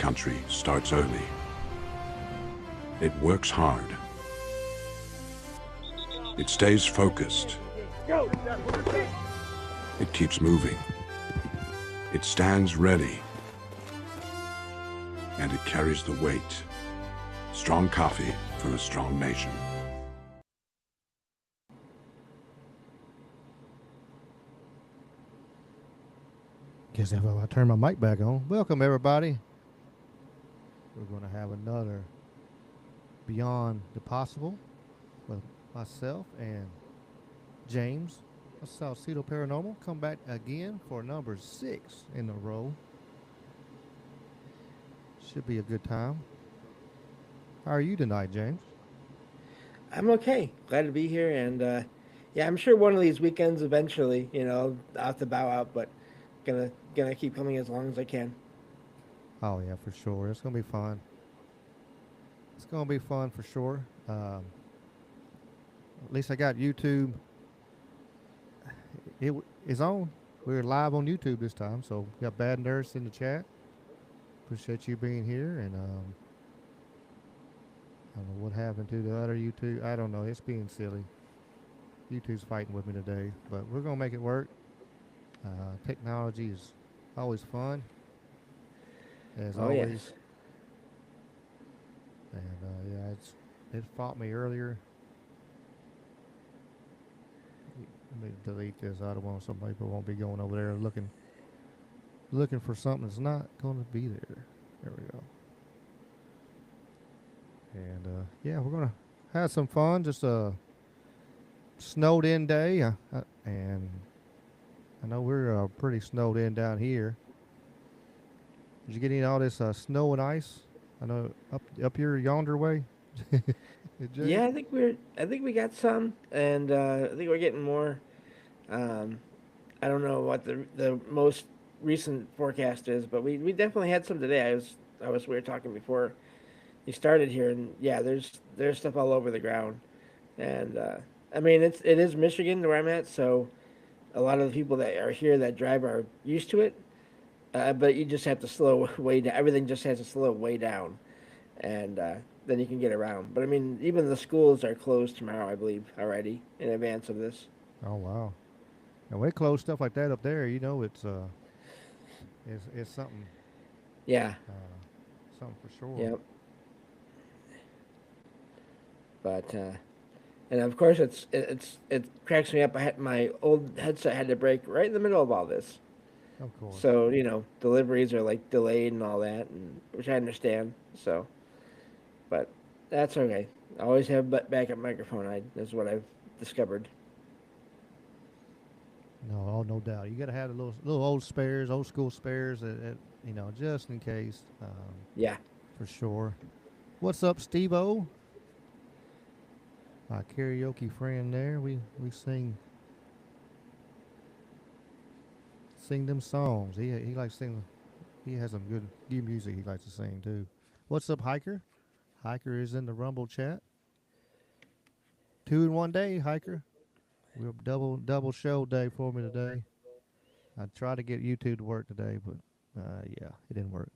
country starts early. It works hard. It stays focused. It keeps moving. It stands ready. And it carries the weight. Strong coffee for a strong nation. Guess if I turn my mic back on. Welcome, everybody. We're going to have another Beyond the Possible with myself and James Salsido Paranormal. Come back again for number 6 in a row. Should be a good time. How are you tonight, James? I'm okay. Glad to be here, and yeah, I'm sure one of these weekends eventually, I'll have to bow out, but gonna keep coming as long as I can. Oh, yeah, for sure. It's going to be fun. It's going to be fun for sure. At least I got YouTube. It is on. We're live on YouTube this time, so we got Bad Nurse in the chat. Appreciate you being here, and I don't know what happened to the other YouTube. I don't know. It's being silly. YouTube's fighting with me today, but we're gonna make it work. Technology is always fun, as Oh always. yes. And yeah, it fought me earlier. Let me delete this. I don't want some people won't be going over there looking for something that's not going to be there. There we go. And yeah, we're gonna have some fun. Just a snowed in day, and I know we're pretty snowed in down here. Did you get any of all this snow and ice? I know up here yonder way. James? Yeah, I think we got some, and I think we're getting more. Um, I don't know what the most recent forecast is, but we definitely had some today. We were talking before you started here, and yeah, there's stuff all over the ground, and I mean it is Michigan where I'm at, so a lot of the people that are here that drive are used to it. But you just have to slow way down. Everything just has to slow way down, and then you can get around. But I mean, even the schools are closed tomorrow, I believe, already in advance of this. Oh wow! And when they close stuff like that up there, it's something Yeah, uh, something for sure. yeah. But and of course, it cracks me up. My old headset had to break right in the middle of all this. Of course. So deliveries are like delayed and all that, and which I understand. So, but that's okay. I always have backup microphone. That's what I've discovered. No, oh, no doubt. You got to have the little old spares, old school spares, just in case, Yeah. for sure. What's up, Steve-O? My karaoke friend there. We sing them songs. He likes to sing. He has some good music he likes to sing too. What's up, Hiker? Hiker is in the Rumble chat. 2 in 1 day, Hiker. We're double show day for me today. I tried to get YouTube to work today, but yeah, it didn't work.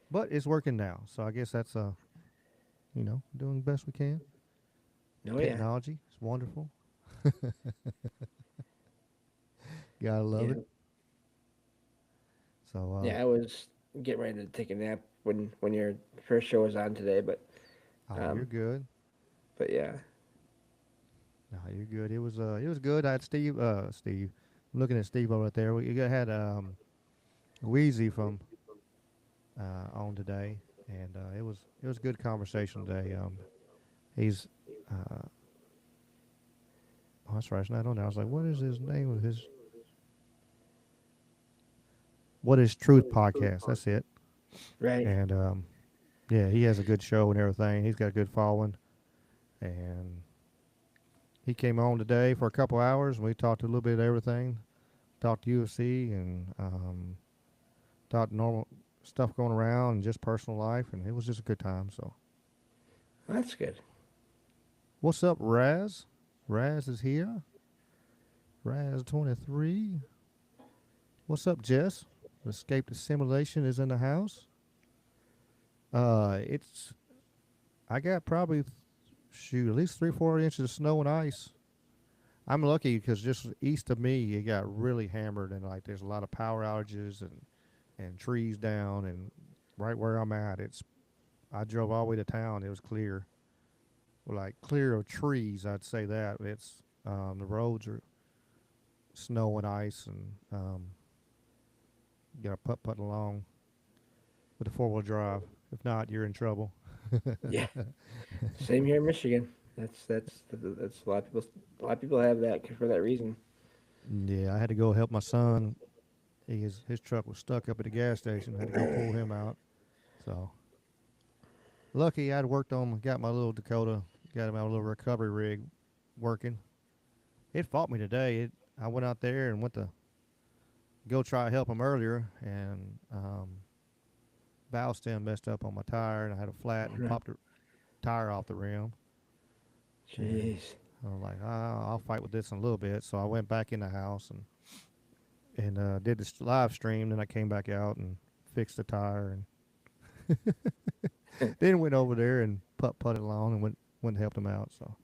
But it's working now, so I guess that's doing the best we can. Oh yeah. Technology is wonderful. Gotta love it. Yeah. So Yeah. I was getting ready to take a nap when your first show was on today, oh, you're um, good. but yeah. No, you're good. It was good. I had Steve. I'm looking at Steve over there. We had Wheezy from on today, and it was a good conversation today. He's oh, that's right. It's not on there. I was like, what is his name of his What is Truth podcast? That's it. Right. And yeah, he has a good show and everything. He's got a good following, and he came on today for a couple hours, and we talked a little bit of everything. Talked UFC and talked normal stuff going around and just personal life, and it was just a good time. So, Well, that's good. what's up, Raz? Raz is here. Raz 23. What's up, Jess? Escape the Simulation is in the house. It's I got probably shoot at least 3 4 inches of snow and ice. I'm lucky because just east of me it got really hammered and like there's a lot of power outages and trees down and right where I'm at it's I drove all the way to town. It was clear, well, like clear of trees. I'd say that it's the roads are snow and ice and you got to putt along with a 4 wheel drive. If not, you're in trouble. Yeah. Same here in Michigan. That's a lot of people have that for that reason. Yeah, I had to go help my son. His truck was stuck up at the gas station. I had to go pull him out. So lucky I'd worked on, got my little Dakota, got my little recovery rig working. It fought me today. I went out there and went to go try to help him earlier, and valve stem messed up on my tire, and I had a flat and popped the tire off the rim. And Jeez. I was like, I'll fight with this in a little bit. So I went back in the house and did this live stream. Then I came back out and fixed the tire, and then went over there and putted along and went and helped him out. So,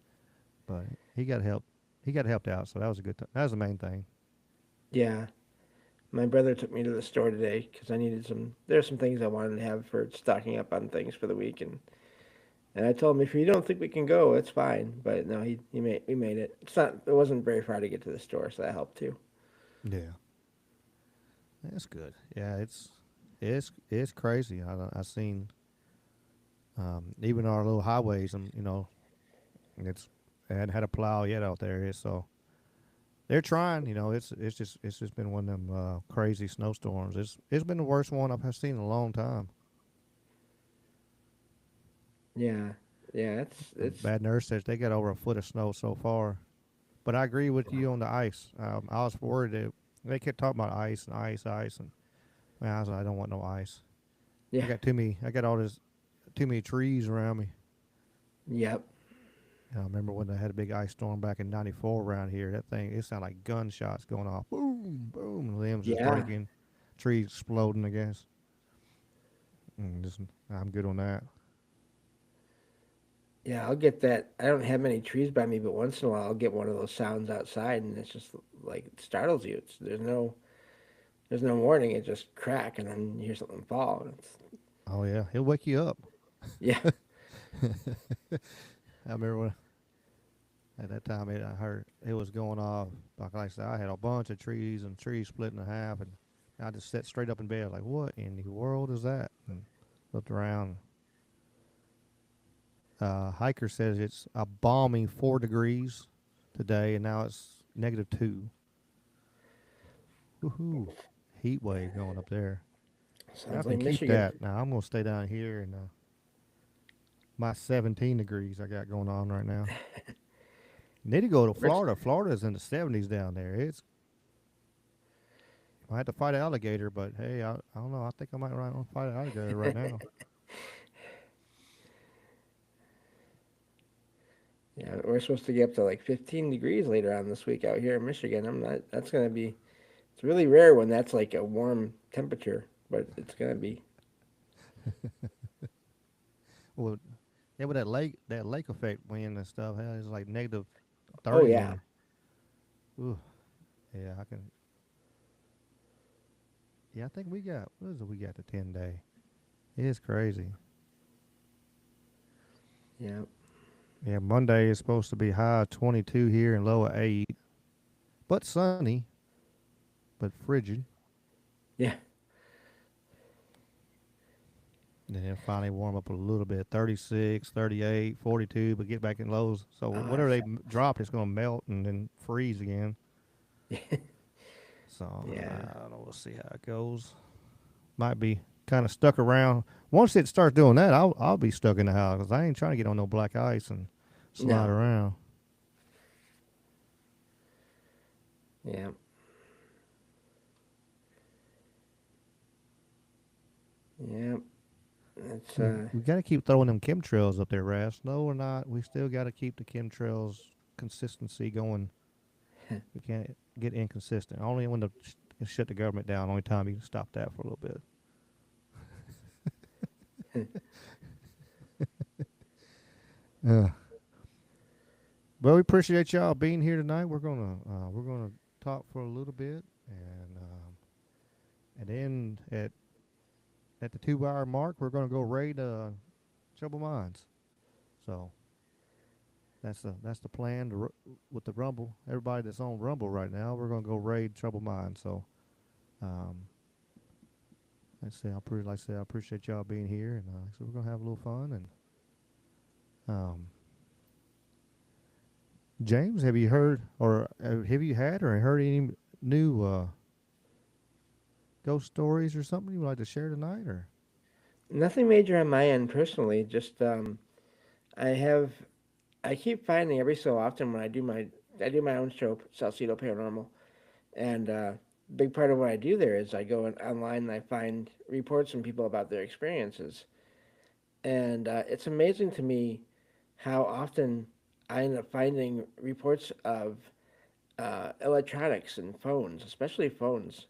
but he got help. He got helped out. So that was a good. That was the main thing. Yeah. My brother took me to the store today because I needed some. There's some things I wanted to have for stocking up on things for the week, and I told him if you don't think we can go, it's fine. But no, he made we made it. It wasn't very far to get to the store, so that helped too. Yeah, that's good. Yeah, it's crazy. I seen even our little highways, and it's they hadn't had a plow yet out there. So they're trying. It's just been one of them crazy snowstorms. It's been the worst one I've seen in a long time. Yeah, yeah, it's Bad nurse says they got over a foot of snow so far. But I agree with you on the ice. I was worried that they kept talking about ice and ice, and man, I was like, I don't want no ice. yeah, I got all this too many trees around me. yep, I remember when they had a big ice storm back in '94 around here. That thing, it sounded like gunshots going off. Boom, boom, limbs just yeah, breaking, trees exploding. I guess. I'm good on that. yeah. I'll get that. I don't have many trees by me, but once in a while I'll get one of those sounds outside, and it's just like it startles you. There's no warning. It just crack, and then you hear something fall. Oh yeah, he'll wake you up. Yeah, I remember when at that time I heard it was going off. Like I said, I had a bunch of trees and trees split in half, and I just sat straight up in bed like, what in the world is that? And looked around. Hiker says it's a balmy 4 degrees today, and now it's -2. Woohoo! Heat wave going up there. I sounds like can keep Michigan. that. Now I'm gonna stay down here in my 17 degrees I got going on right now. Need to go to Where's- Florida. Florida's in the 70s down there. I had to fight an alligator, but hey, I don't know. I think I might fight an alligator right now. Yeah, we're supposed to get up to like 15 degrees later on this week out here in Michigan. I'm not. That's gonna be. It's really rare when that's like a warm temperature, but it's gonna be. Well, yeah, with that lake effect wind and stuff, hell, it's like negative Oh 30 yeah, and ooh, yeah, I can. Yeah, I think we got what is it? We got the 10 day. It's crazy. yeah, Yeah, Monday is supposed to be high of 22 here and low of 8, but sunny, but frigid. yeah. And then finally warm up a little bit, 36, 38, 42, but get back in lows. So Oh, whatever they drop, it's going to melt and then freeze again. So yeah, I don't know. We'll see how it goes. Might be kind of stuck around. Once it starts doing that, I'll be stuck in the house because I ain't trying to get on no black ice and slide no, around. yeah. Yeah, it's We got to keep throwing them chemtrails up there, Ras. No, we're not. We still got to keep the chemtrails consistency going. We can't get inconsistent. Only when shut the government down. Only time you can stop that for a little bit. Uh, well, we appreciate y'all being here tonight. We're gonna talk for a little bit, and then at the 2 hour mark, we're gonna go raid Trouble Minds. So that's the plan. With the Rumble, everybody that's on Rumble right now, we're gonna go raid Trouble Minds. So, um, like I say, I appreciate y'all being here, and so we're gonna have a little fun. And um, James, have you heard or have you had or heard any new ghost stories or something you'd like to share tonight? Or Nothing major on my end personally. Just I have I keep finding every so often when I do my own show, Salsido Paranormal, and big part of what I do there is I go online and I find reports from people about their experiences, and it's amazing to me how often I end up finding reports of electronics and phones, especially phones.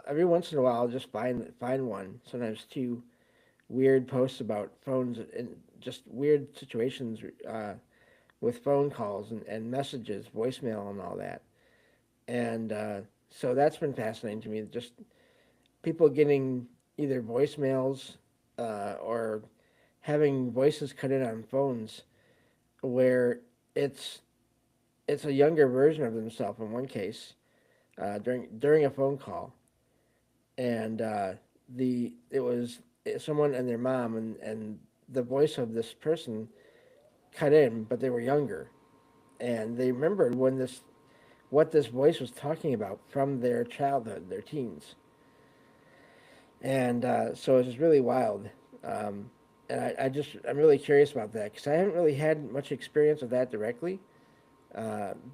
Every once in a while, I'll just find one. Sometimes two weird posts about phones and just weird situations with phone calls and messages, voicemail, and all that. And so that's been fascinating to me. Just people getting either voicemails or having voices cut in on phones where it's it's a younger version of themselves in one case during a phone call, and the it was someone and their mom, and the voice of this person cut in, but they were younger, and they remembered what this voice was talking about from their childhood, their teens, and so it's just really wild. Um, and I'm really curious about that because I haven't really had much experience with that directly,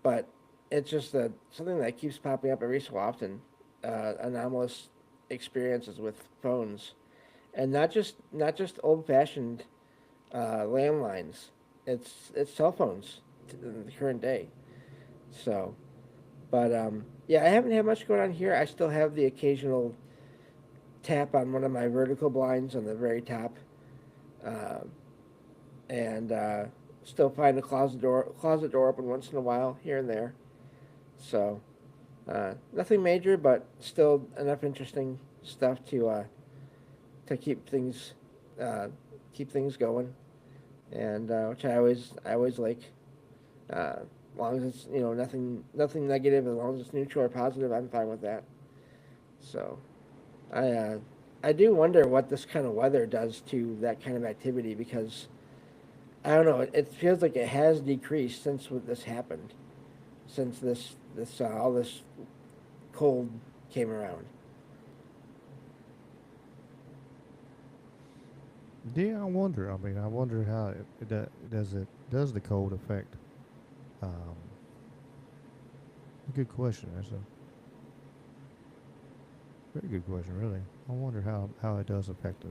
but it's just something that keeps popping up every so often. Anomalous experiences with phones, and not just old fashioned landlines. It's cell phones in the current day. So, but yeah, I haven't had much going on here. I still have the occasional tap on one of my vertical blinds on the very top, uh, and still find a closet door open once in a while here and there. So nothing major, but still enough interesting stuff to uh, keep things going, and which I always like. As long as it's nothing negative, as long as it's neutral or positive, I'm fine with that. So I uh, I do wonder what this kind of weather does to that kind of activity because I don't know. It feels like it has decreased since this happened, since this all this cold came around. yeah, I wonder. I mean, I wonder how does the cold affect. Um, Good question. That's a very good question, really. I wonder how it does affect the.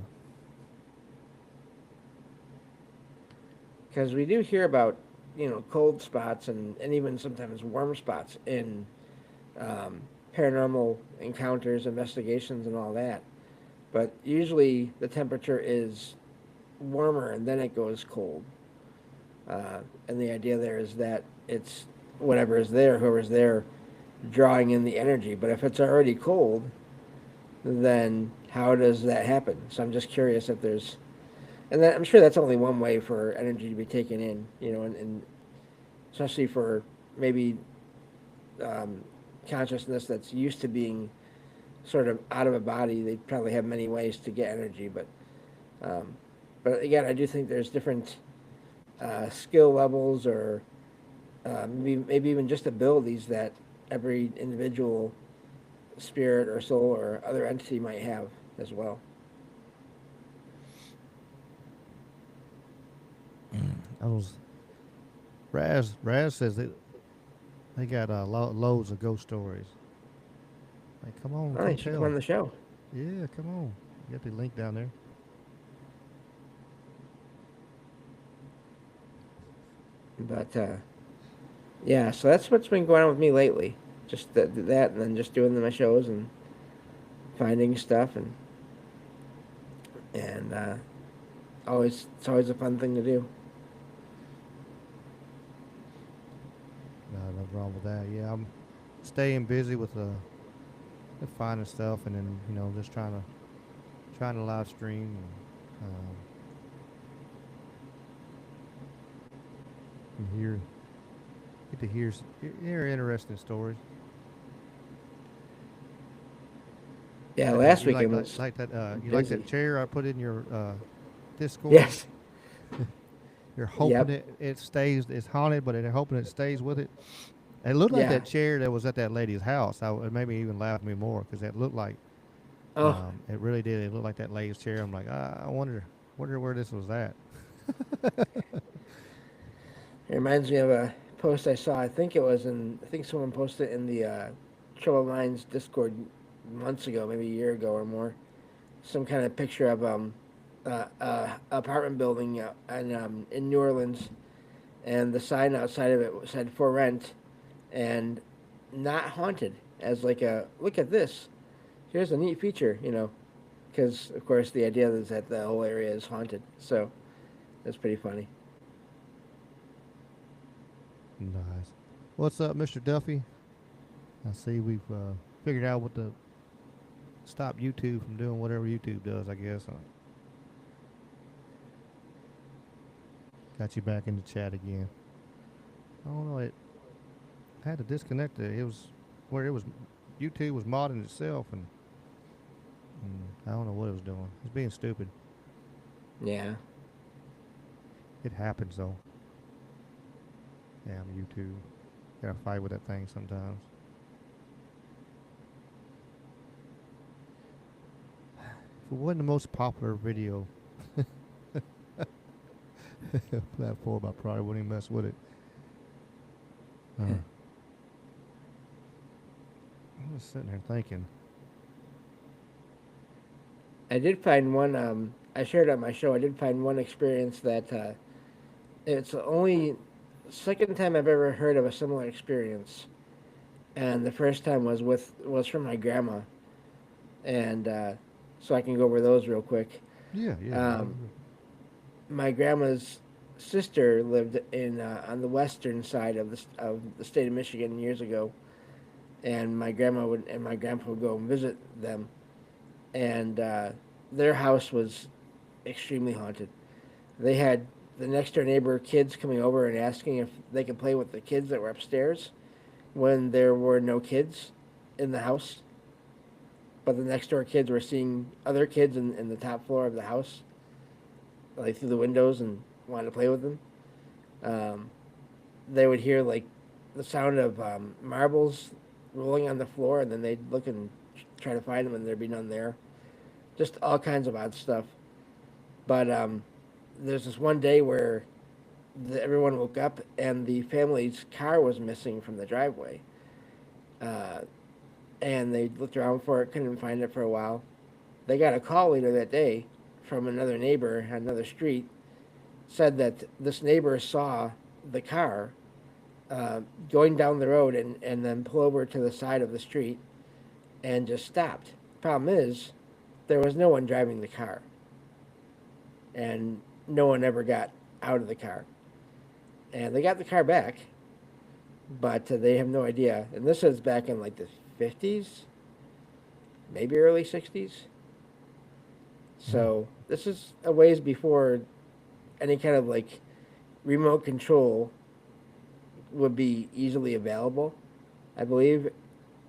Because we do hear about cold spots and even sometimes warm spots in um, paranormal encounters, investigations, and all that. But usually the temperature is warmer and then it goes cold. And the idea there is that it's whatever is there, whoever's there, drawing in the energy. But if it's already cold, then how does that happen? So I'm just curious if there's, and I'm sure that's only one way for energy to be taken in, and especially for maybe um, consciousness that's used to being sort of out of a body. They probably have many ways to get energy, um, but again, I do think there's different skill levels or maybe even just abilities that every individual spirit or soul or other entity might have as well. I was Raz says they got loads of ghost stories. Like, come on, Oh, you come should come on tell. the show. Yeah, come on. You got the link down there. But yeah, so that's what's been going on with me lately. Just that, and then just doing my shows and finding stuff, and and it's always a fun thing to do. No, nothing wrong with that. Yeah, I'm staying busy with finding stuff, and then just trying to live stream. And hear get to hear interesting stories. Yeah, Like last you like weekend like, was like that you like that busy. chair I put in your Discord. Yes. You're hoping Yep. it stays. It's haunted, but they're hoping it stays with it. It looked like Yeah. that chair that was at that lady's house. It made me even laugh me more because it looked like Oh, it really did. It looked like that lady's chair. I'm like, I wonder where this was at. it reminds me of a post I saw. I think someone posted it in the Trouble Minds Discord months ago, maybe a year ago or more. Some kind of picture of apartment building in New Orleans, and the sign outside of it said for rent and not haunted, as like a look at this. Here's a neat feature, because of course the idea is that the whole area is haunted. So that's pretty funny. Nice. What's up, Mr. Duffy? I see we've figured out what to stop YouTube from doing whatever YouTube does. I guess. Got you back in the chat again. I don't know. It had to disconnect it. It was where it was. YouTube was modding itself, and I don't know what it was doing. It's being stupid. Yeah. It happens though. Damn YouTube. Gotta fight with that thing sometimes. If it wasn't the most popular video platform, I probably wouldn't even mess with it. I'm just sitting there thinking. I did find one. I shared on my show. I did find one experience that it's the only second time I've ever heard of a similar experience, and the first time was from my grandma, and so I can go over those real quick. Yeah, yeah. Um, my grandma's sister lived in on the western side of the state of Michigan years ago, and my grandma would and my grandpa would go and visit them, and their house was extremely haunted. They had the next door neighbor kids coming over and asking if they could play with the kids that were upstairs when there were no kids in the house. But the next door kids were seeing other kids in the top floor of the house, like through the windows, and wanted to play with them. Um, they would hear like the sound of marbles rolling on the floor, and then they'd look and try to find them, and there'd be none there. Just all kinds of odd stuff. But there's this one day where everyone woke up and the family's car was missing from the driveway. Uh, and they looked around for it, couldn't find it for a while. They got a call later that day from another neighbor on another street, said that this neighbor saw the car going down the road and then pull over to the side of the street and just stopped. Problem is, there was no one driving the car, and no one ever got out of the car. And they got the car back, but they have no idea. And this is back in like the 50s, maybe early 60s. So this is a ways before any kind of like remote control would be easily available, I believe.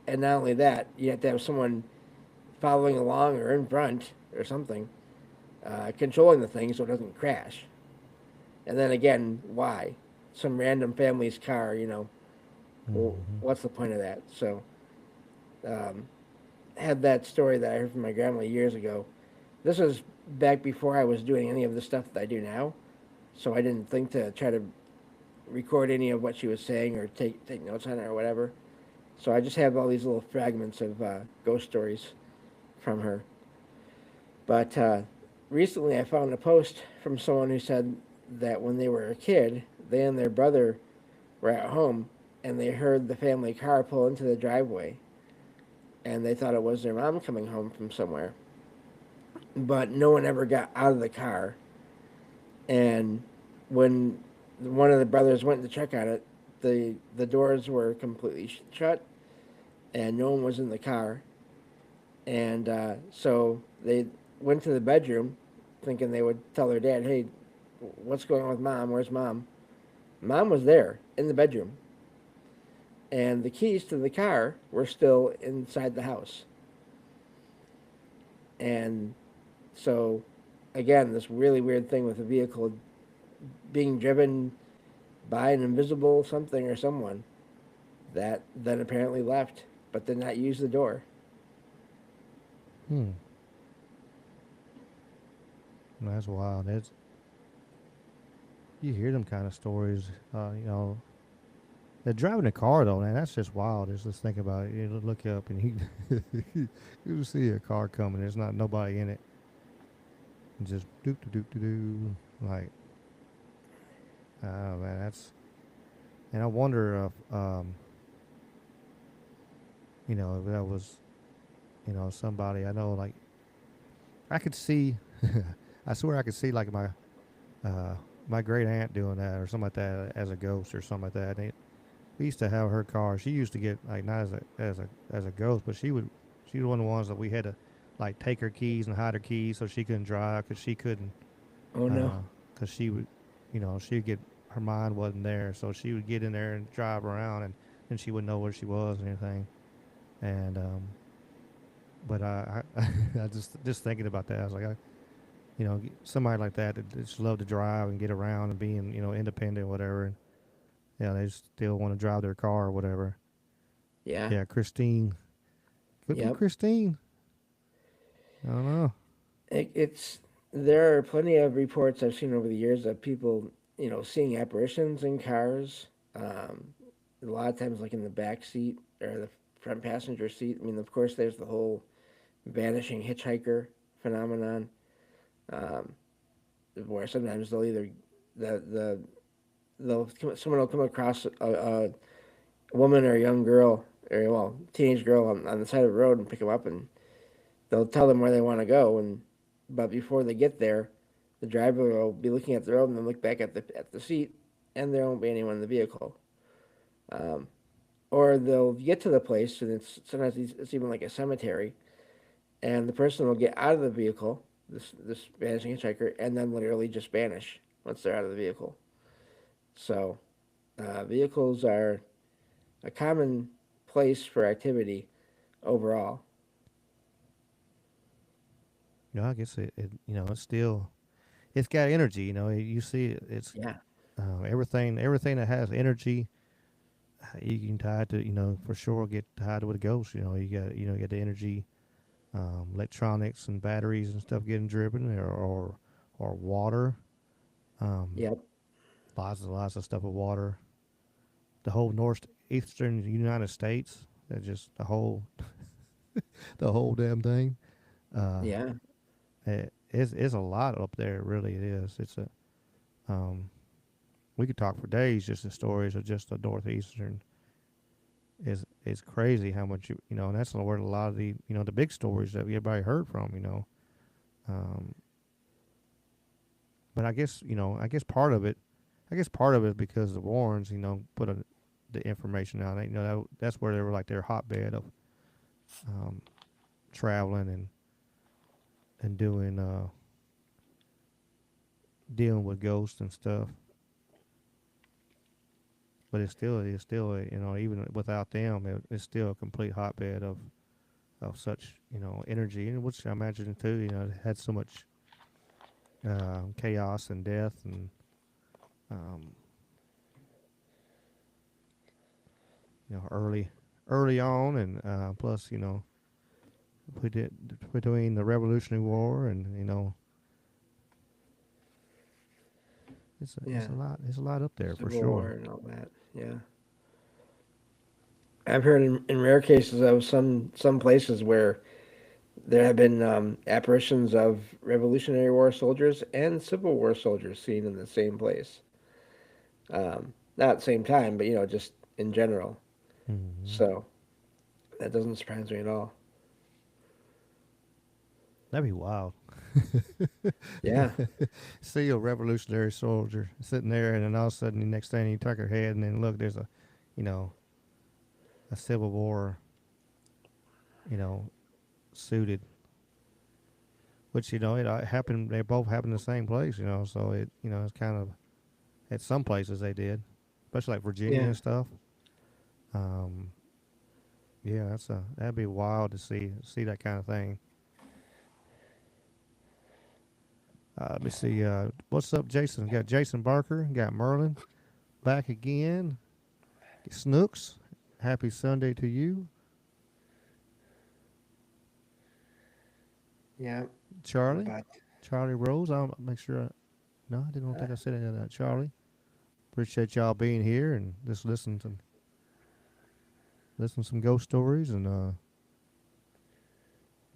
And not only that, you have to have someone following along or in front or something, controlling the thing so it doesn't crash. And then again, why? Some random family's car, well, what's the point of that? So, had that story that I heard from my grandma years ago. This was back before I was doing any of the stuff that I do now, so I didn't think to try to record any of what she was saying or take notes on it or whatever. So I just have all these little fragments of ghost stories from her. But recently I found a post from someone who said that when they were a kid, they and their brother were at home and they heard the family car pull into the driveway, and they thought it was their mom coming home from somewhere. but no one ever got out of the car. And when one of the brothers went to check on it, the doors were completely shut, and no one was in the car. And so they went to the bedroom, thinking they would tell their dad, "Hey, what's going on with mom? Where's mom?" Mom was there in the bedroom, and the keys to the car were still inside the house. And so, again, this really weird thing with a vehicle being driven by an invisible something or someone that then apparently left, but did not use the door. Hmm. That's wild. That's you hear them kind of stories. They're driving a car though, man. That's just wild. Just think about it. You look up and you see a car coming. There's not nobody in it. And just doop doop doop doo. Like, oh man, that's. And I wonder if if that was somebody I know. Like, I could see. I swear I could see like uh, my great aunt doing that or something like that as a ghost or something like that. We used to have her car. She used to get like not as a ghost, but she was one of the ones that we had to like take her keys and hide her keys so she couldn't drive because she couldn't Oh no. because she would she'd get her mind wasn't there, so she would get in there and drive around and she wouldn't know where she was and anything. And but I just thinking about that, I was like, somebody like that just love to drive and get around and being independent or whatever. And yeah, they still want to drive their car or whatever. Yeah. Yeah, Christine. Could be Yep. Christine. I don't know. It's there are plenty of reports I've seen over the years of people, seeing apparitions in cars. A lot of times, like in the back seat or the front passenger seat. I mean, of course, there's the whole vanishing hitchhiker phenomenon, um, where sometimes they'll either the someone will come across a woman or a young girl or well teenage girl on the side of the road and pick them up, and they'll tell them where they want to go, and but before they get there, the driver will be looking at the road and then look back at the seat, and there won't be anyone in the vehicle. Um, or they'll get to the place, and sometimes it's even like a cemetery, and the person will get out of the vehicle, this vanishing hitchhiker, and then literally just vanish once they're out of the vehicle. So vehicles are a common place for activity overall. I guess it's still it's got energy. You see it. It's Yeah. everything that has energy. You can tie it to for sure get tied with a ghost. You get the energy, electronics and batteries and stuff getting driven or water. Um, Yep. lots of stuff with water. The whole northeastern United States. That just the whole damn thing. Uh, Yeah. it's a lot up there. Really, it is. Um, we could talk for days just the stories of just the northeastern. Is crazy how much and that's where a lot of the the big stories that everybody heard from. Um, but I guess part of it because the Warrens put the information out. That's where they were like their hotbed of um, traveling and doing dealing with ghosts and stuff. But it's still even without them, it's still a complete hotbed of such energy, and which I imagine too. It had so much chaos and death and um, early on, and plus we did between the Revolutionary War and Yeah. it's a lot up there for Civil War sure. and all that. Yeah. I've heard in rare cases of some places where there have been apparitions of Revolutionary War soldiers and Civil War soldiers seen in the same place. Not at the same time, but just in general. Hmm. So that doesn't surprise me at all. That'd be wild. Yeah. See a revolutionary soldier sitting there, and then all of a sudden, the next thing you tuck her head, and then look, there's a, you know, a Civil War, you know, suited, which it happened. They both happened in the same place, So it's kind of at some places they did, especially like Virginia Yeah. and stuff. Um, yeah, that'd be wild to see that kind of thing. Let me see. What's up, Jason? Got Jason Barker. Got Merlin back again. Snooks. Happy Sunday to you, Yeah. Charlie. But Charlie Rose. I'll make sure. No, I didn't think I said any of that. Charlie. Appreciate y'all being here and just listen to some ghost stories and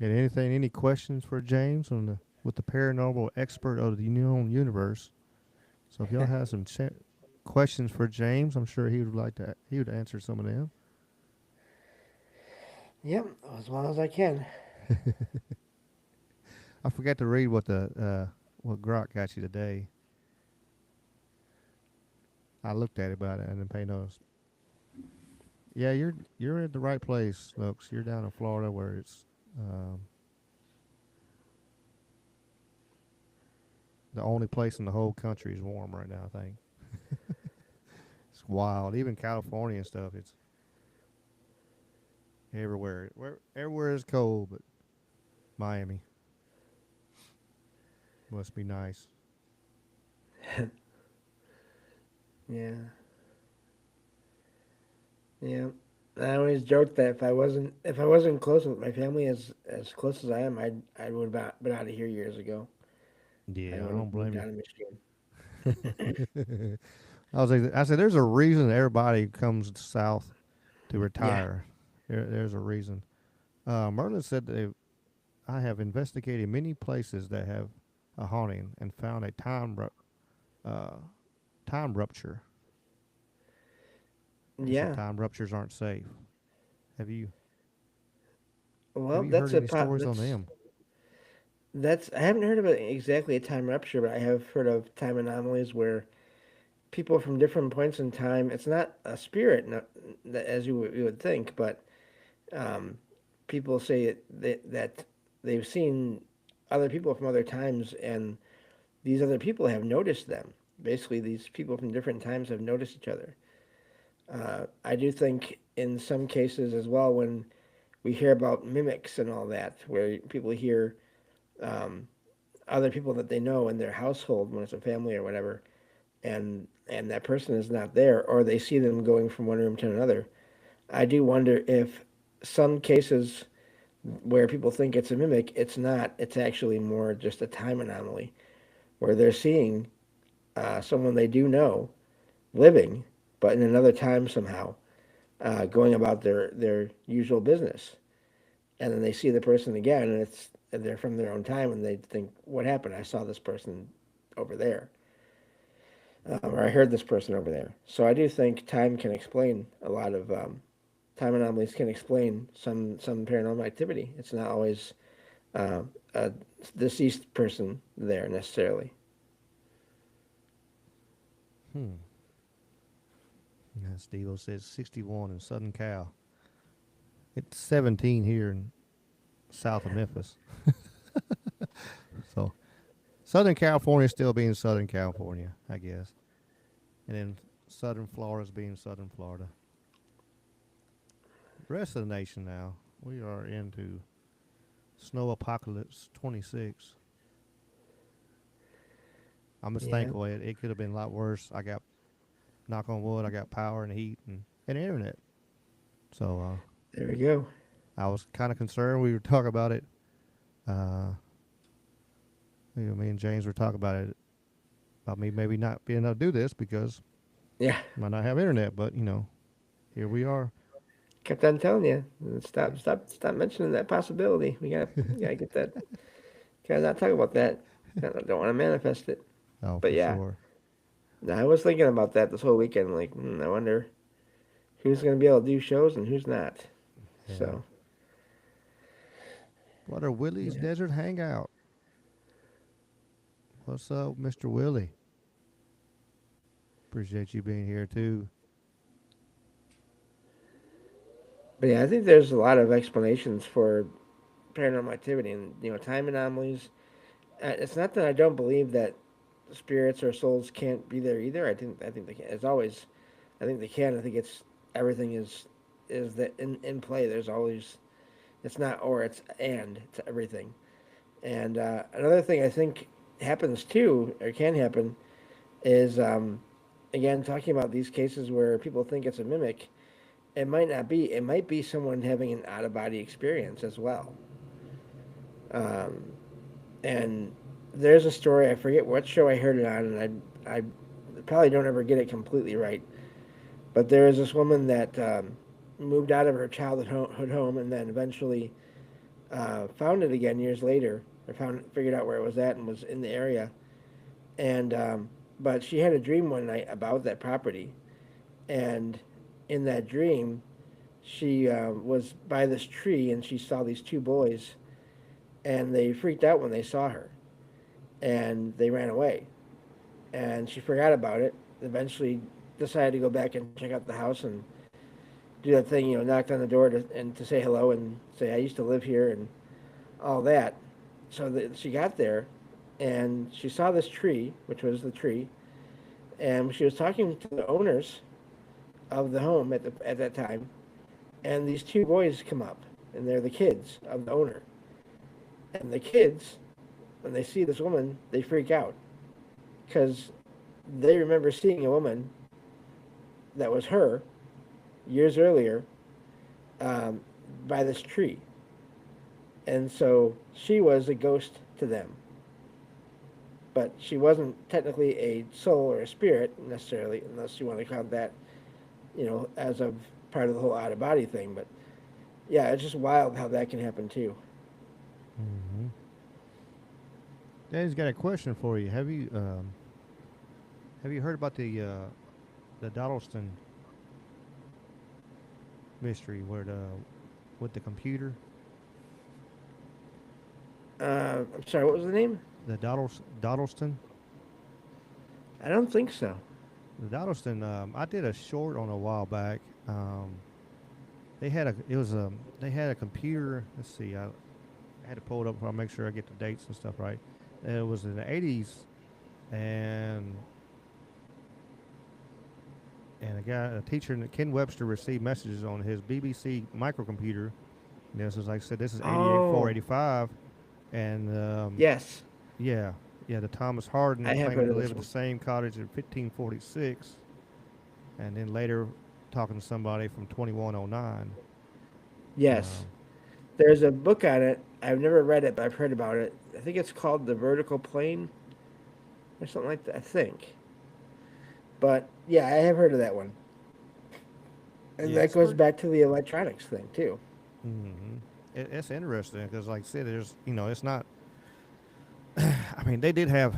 get any questions for James on the with the paranormal expert of the known universe. So if y'all have some questions for James, I'm sure he would answer some of them. yep, as well as I can. I forgot to read what Grok got you today. I looked at it, but I didn't pay notice. Yeah, you're at the right place, folks. You're down in Florida where it's um, the only place in the whole country is warm right now. I think it's wild. Even California and stuff. It's everywhere. Everywhere is cold, but Miami must be nice. Yeah. Yeah. I always joked that if I wasn't close with my family as close as I am, I would have been out of here years ago. I Yeah, I would have don't moved blame down to Michigan. you. I said, there's a reason everybody comes south to Yeah. retire. There's a reason. Merlin said that I have investigated many places that have a haunting and found a uh, time rupture. He said Yeah. time ruptures aren't safe. Have you have Well, you heard that's a any pot. stories on them? That's I haven't heard of exactly a time rupture, but I have heard of time anomalies where people from different points in time. It's not a spirit, as you would think, but um, people say that they've seen other people from other times, and these other people have noticed them. Basically, these people from different times have noticed each other. I do think in some cases as well, when we hear about mimics and all that, where people hear um, other people that they know in their household when it's a family or whatever, and that person is not there, or they see them going from one room to another. I do wonder if some cases where people think it's a mimic, it's not. It's actually more just a time anomaly where they're seeing someone they do know living, but in another time somehow, going about their usual business, and then they see the person again, and they're from their own time, and they think, "What happened? I saw this person over there, or I heard this person over there." So I do think time can explain a lot of time anomalies can explain some paranormal activity. It's not always a deceased person there necessarily. Hmm. Yeah, Steve says 61 in Southern Cal. It's 17 here in south of Memphis. So Southern California still being Southern California, I guess, and then Southern Florida's being Southern Florida. The rest of the nation now, we are into snow apocalypse 26. I'm just Yeah, thankful it could have been a lot worse. I got, knock on wood, I got power and heat and internet. So there we go. I was kind of concerned. We were talking about it. Uh, me and James were talking about me maybe not being able to do this because Yeah, I might not have internet. But here we are. kept on telling you. Stop mentioning that possibility. We gotta get that. Gotta not talk about that. I don't want to manifest it. Oh, But for yeah, sure. I was thinking about that this whole weekend. Like, I wonder who's gonna be able to do shows and who's not. Yeah. So What are Willie's yeah, Desert Hangout? What's up, Mr. Willie? Appreciate you being here too. But yeah, I think there's a lot of explanations for paranormal activity and time anomalies. It's not that I don't believe that spirits or souls can't be there either. I think they can. As always, I think they can. I think it's everything is that in play. There's always it's not or it's everything. And another thing I think happens too or can happen is again talking about these cases where people think it's a mimic. It might not be. It might be someone having an out of body experience as well. Um, and there's a story. I forget what show I heard it on, and I probably don't ever get it completely right. But there is this woman that moved out of her childhood home and then eventually found it again years later. Or figured out where it was at and was in the area. And but she had a dream one night about that property, and in that dream, she was by this tree and she saw these two boys, and they freaked out when they saw her, and they ran away, and she forgot about it. Eventually, decided to go back and check out the house and do that thing, knocked on the door to say hello and say I used to live here and all that. So she got there, and she saw this tree, which was the tree, and she was talking to the owners of the home at that time, and these two boys come up, and they're the kids of the owner. And the kids, when they see this woman, they freak out because they remember seeing a woman that was her years earlier um, by this tree. And so she was a ghost to them. But she wasn't technically a soul or a spirit necessarily, unless you want to count that, as a part of the whole out of body thing. But yeah, it's just wild how that can happen too. Mm-hmm. Daddy's got a question for you. Have you heard about the Doddleston mystery where with the computer? I'm sorry, what was the name? The Doddleston. I don't think so. The Doddleston. I did a short on a while back. They had they had a computer. Let's see. I had to pull it up to make sure I get the dates and stuff right. It was in the 80s, and a teacher, Ken Webster, received messages on his BBC microcomputer. And this is, like I said, this is 88, 485. And yes, yeah, the Thomas Harden I have claiming heard to of live this in the one. same cottage in 1546, and then later talking to somebody from 2109. Yes, there's a book on it. I've never read it, but I've heard about it. I think it's called The Vertical Plane or something like that. I think. But yeah, I have heard of that one, and Yeah, that it's goes pretty. back to the electronics thing too. Mm-hmm. It's interesting because, like I said, it's not. I mean, they had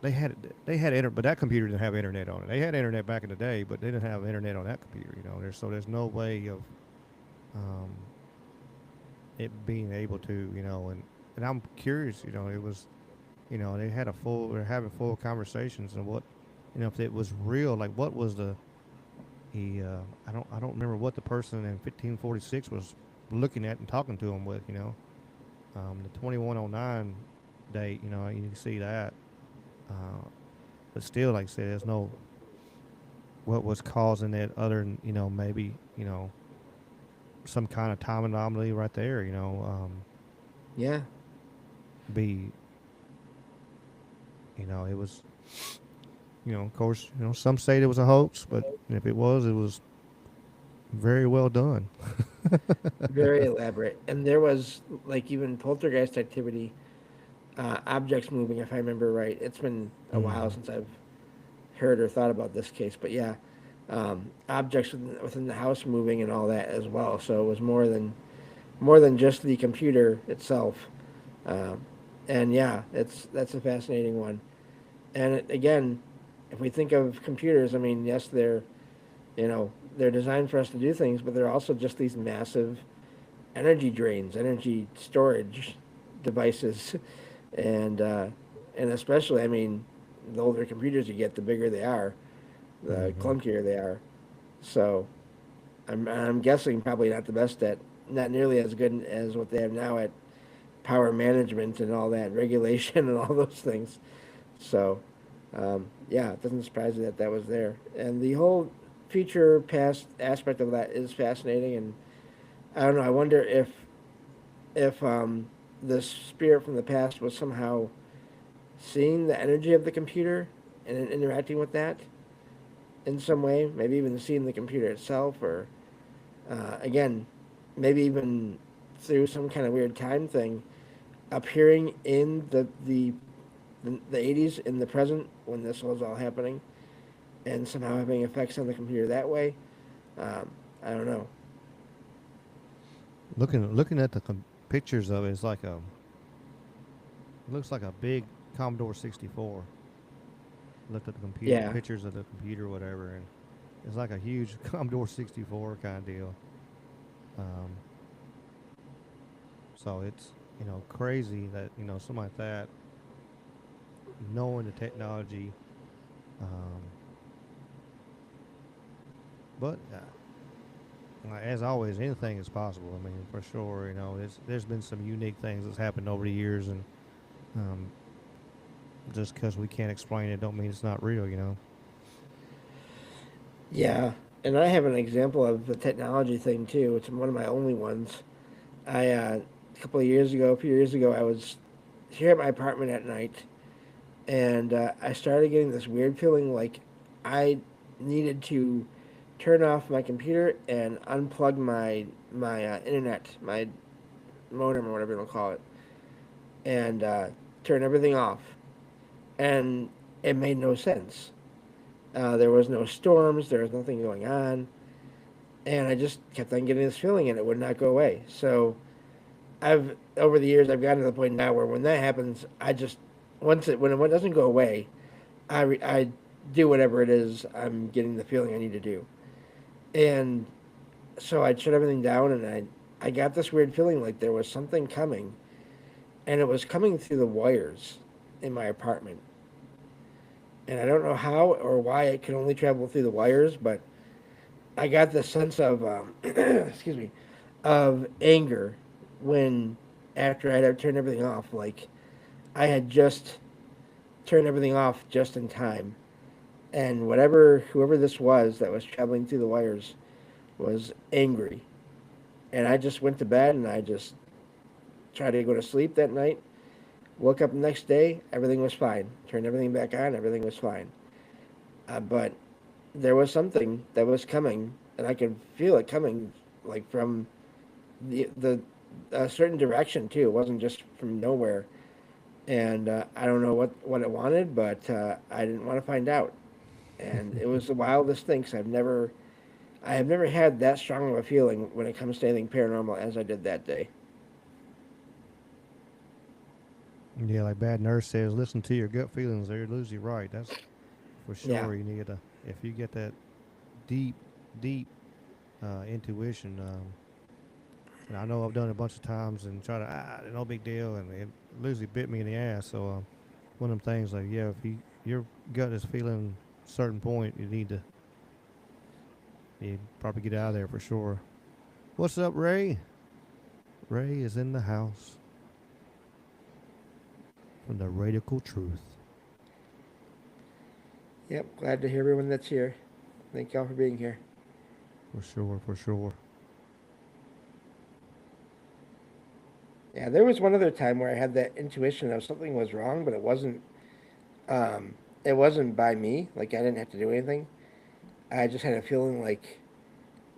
internet, but that computer didn't have internet on it. They had internet back in the day, but they didn't have internet on that computer. There's no way of um, it being able to, and I'm curious. It was, they're having full conversations and what, if it was real, like what was I don't remember what the person in 1546 was looking at and talking to him with. The 2109 date. You can see that. But still, like I said, there's no what was causing it other than maybe some kind of time anomaly right there. Yeah, Be it was of course some say it was a hoax, but if it was very well done. very elaborate. And there was like even poltergeist activity, objects moving. If I remember right, it's been a while Mm-hmm. since I've heard or thought about this case, but yeah, objects within the house moving and all that as well. So it was more than just the computer itself. Um, and yeah, that's a fascinating one. And again, if we think of computers, I mean, yes, they're designed for us to do things, but they're also just these massive energy drains, energy storage devices, and and especially, I mean, the older computers you get, the bigger they are, the Mm-hmm. clunkier they are. So I'm guessing probably not the best at, not nearly as good as what they have now at power management and all that regulation and all those things. So yeah, it doesn't surprise me that that was there. And the whole future past aspect of that is fascinating. And I don't know. I wonder if the spirit from the past was somehow seeing the energy of the computer and interacting with that in some way. Maybe even seeing the computer itself, or again, maybe even through some kind of weird time thing, appearing in the 80s in the present when this was all happening, and somehow having effects on the computer that way. Um, I don't know. Looking at the pictures of it, it's like it looks like a big Commodore 64. Looked at the computer Yeah, pictures of the computer, whatever, and it's like a huge Commodore 64 kind of deal. Um, so it's crazy that something like that, knowing the technology, um, but as always, anything is possible. I mean, for sure, there's been some unique things that's happened over the years, and um, just because we can't explain it, don't mean it's not real. yeah. And I have an example of the technology thing too. It's one of my only ones. A couple of years ago, a few years ago, I was here at my apartment at night, and I started getting this weird feeling like I needed to turn off my computer and unplug my internet, my modem or whatever you want to call it, and turn everything off. And it made no sense. There was no storms. There was nothing going on, and I just kept on getting this feeling, and it would not go away. So I've over the years I've gotten to the point now where when that happens, I just when it doesn't go away, I do whatever it is I'm getting the feeling I need to do, and so I shut everything down, and I got this weird feeling like there was something coming, and it was coming through the wires in my apartment, and I don't know how or why it could only travel through the wires, but I got this sense of excuse me, of anger when after I had turned everything off, like I had just turned everything off just in time, and whoever this was that was traveling through the wires was angry, and I just went to bed and I just tried to go to sleep that night. Woke up the next day, everything was fine. Turned everything back on, everything was fine. But there was something that was coming, and I could feel it coming, like from the a certain direction too. It wasn't just from nowhere, and I don't know what it wanted, but I didn't want to find out. And it was the wildest thing. 'Cause I have never had that strong of a feeling when it comes to anything paranormal as I did that day. Yeah, like Bad Nurse says, listen to your gut feelings. They're usually right. That's for Yeah, sure. You need to, if you get that deep, deep intuition. And I know I've done it a bunch of times and try to no big deal, and it usually bit me in the ass. So one of them things like, yeah, if your gut is feeling a certain point, you probably get out of there for sure. What's up, Ray? Ray is in the house from the Radical Truth. yep. Glad to hear everyone that's here. Thank y'all for being here. For sure, for sure. Yeah, there was one other time where I had that intuition of something was wrong, but um, it wasn't by me. Like I didn't have to do anything. I just had a feeling like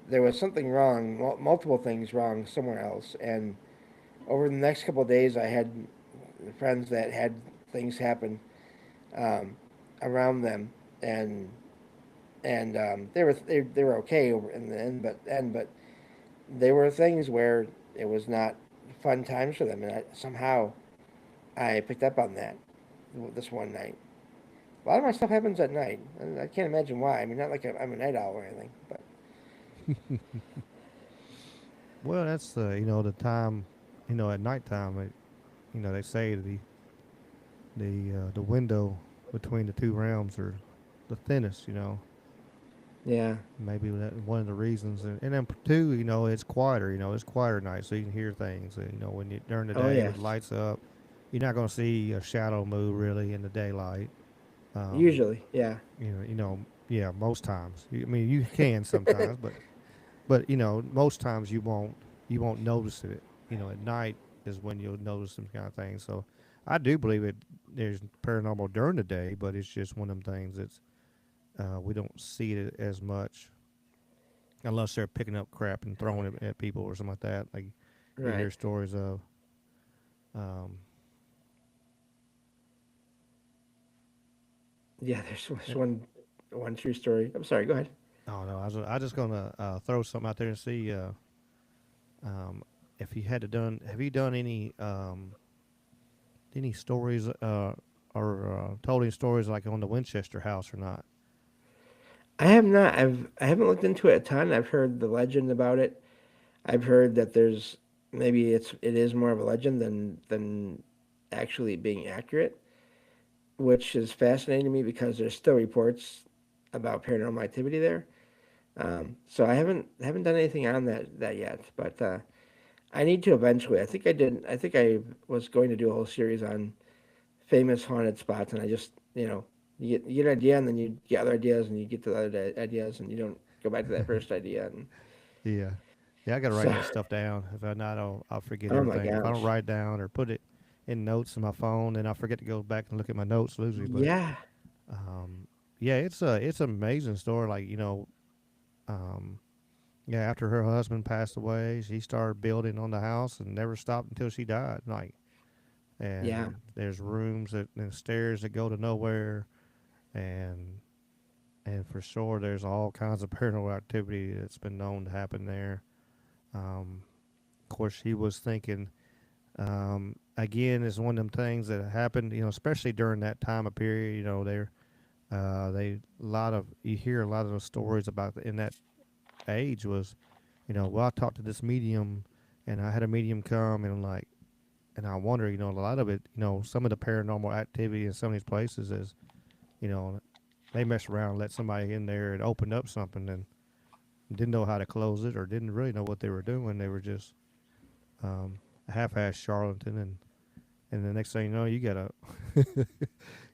there was something wrong, multiple things wrong somewhere else. And over the next couple of days, I had friends that had things happen um, around them, and they were okay over in the end, but there were things where it was not fun times for them, and somehow I picked up on that this one night. A lot of my stuff happens at night, and I can't imagine why. I mean, not like I'm a night owl or anything, but Well, that's the time, at nighttime. They say the window between the two realms are the thinnest. Yeah. Maybe that one of the reasons, and then two, it's quieter. It's quieter night, so you can hear things. When you during the Oh day with yes. lights up, you're not going to see a shadow move really in the daylight. Um, Usually, yeah. yeah, most times. I mean, you can sometimes, but most times you won't notice it. At night is when you'll notice some kind of things. So, I do believe it. There's paranormal during the day, but it's just one of them things that's we don't see it as much unless they're picking up crap and throwing it at people or something like that. Like you Right. hear stories of. Um, Yeah. There's eh, one true story. I'm sorry. Go ahead. oh no, I was just gonna throw something out there and see um, if you had to done. Have you done any stories or told any stories like on the Winchester house or not? I have not. I haven't looked into it a ton. I've heard the legend about it. I've heard that there's maybe it is more of a legend than actually being accurate, which is fascinating to me because there's still reports about paranormal activity there. So I haven't done anything on that yet, but I need to eventually. I think I did. I think I was going to do a whole series on famous haunted spots, and I just you get an idea, and then you get other ideas, and you get to the other ideas, and you don't go back to that first idea, and Yeah, yeah, I got to write so that stuff down. If I not, I'll forget oh my everything. If I don't gosh, write it down or put it in notes in my phone, then I forget to go back and look at my notes usually. But yeah, um, yeah, it's an amazing story. Like um, yeah, after her husband passed away, she started building on the house and never stopped until she died. Like, yeah, and there's rooms and stairs that go to nowhere, and for sure there's all kinds of paranormal activity that's been known to happen there. Of course, she was thinking again is one of them things that happened. Especially during that time of period. They a lot of you hear a lot of those stories about in that age was well, I talked to this medium, and I had a medium come, and like, and I wonder, a lot of it, some of the paranormal activity in some of these places is, you know, they mess around, and let somebody in there and opened up something and didn't know how to close it or didn't really know what they were doing. They were just a half-assed charlatan, and the next thing you know, you got a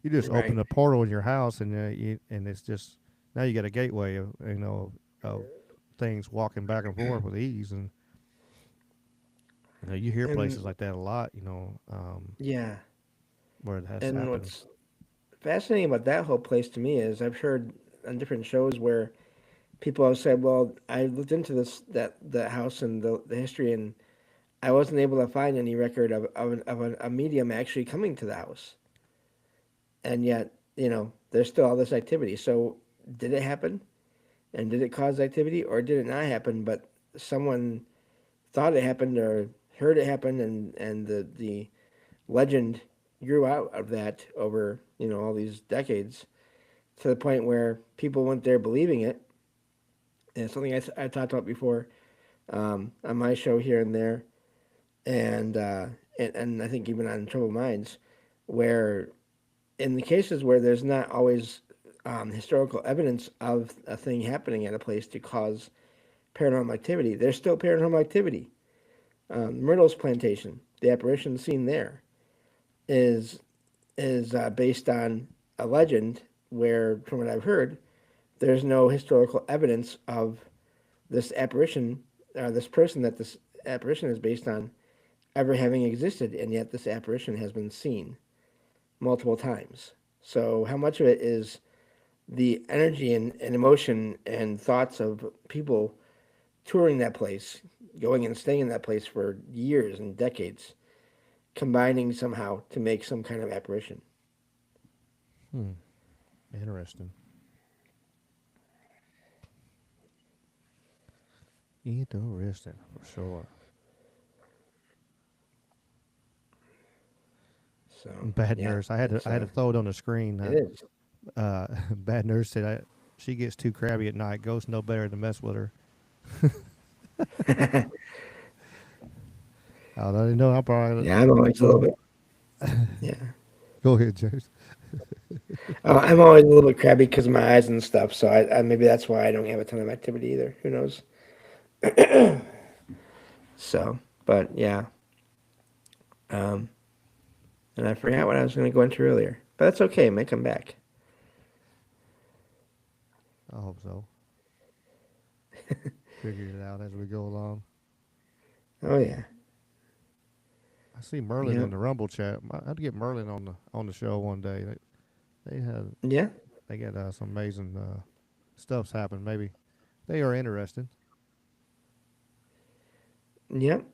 you just right. open a portal in your house, and and it's just now you got a gateway of of things walking back and forth with ease, and you hear And places like that a lot, yeah, where it has and happened. what's fascinating about that whole place to me is I've heard on different shows where people have said, "Well, I looked into that house and the history, and I wasn't able to find any record of a medium actually coming to the house, and yet there's still all this activity. So did it happen, and did it cause activity, or did it not happen? But someone thought it happened or heard it happen, and the legend grew out of that over all these decades to the point where people went there believing it. And it's something I talked about before on my show here and there, and, uh, and I think even on Troubled Minds, where in the cases where there's not always historical evidence of a thing happening at a place to cause paranormal activity, there's still paranormal activity. Myrtle's plantation, the apparition seen there, is based on a legend where, from what I've heard, there's no historical evidence of this apparition, this person that this apparition is based on, ever having existed, and yet this apparition has been seen multiple times. So, how much of it is the energy and emotion and thoughts of people touring that place, going and staying in that place for years and decades, combining somehow to make some kind of apparition? Hmm. Interesting. Interesting for sure. So, Bad yeah, nurse. I had to throw it on the screen. it is. Bad nurse said she gets too crabby at night. Ghosts know better to mess with her. I don't know. I probably Yeah, I'm always a little bit. Yeah. Go ahead, James. I'm always a little bit crabby because of my eyes and stuff, so I maybe that's why I don't have a ton of activity either. Who knows? So, but yeah, um, and I forgot what I was going to go into earlier, but that's okay. It may come back. I hope so. Figure it out as we go along. Oh yeah, I see Merlin in yep, the Rumble chat. I'd get Merlin on the show one day. They have yeah, they got some amazing stuff's happened. Maybe they are interested. yep,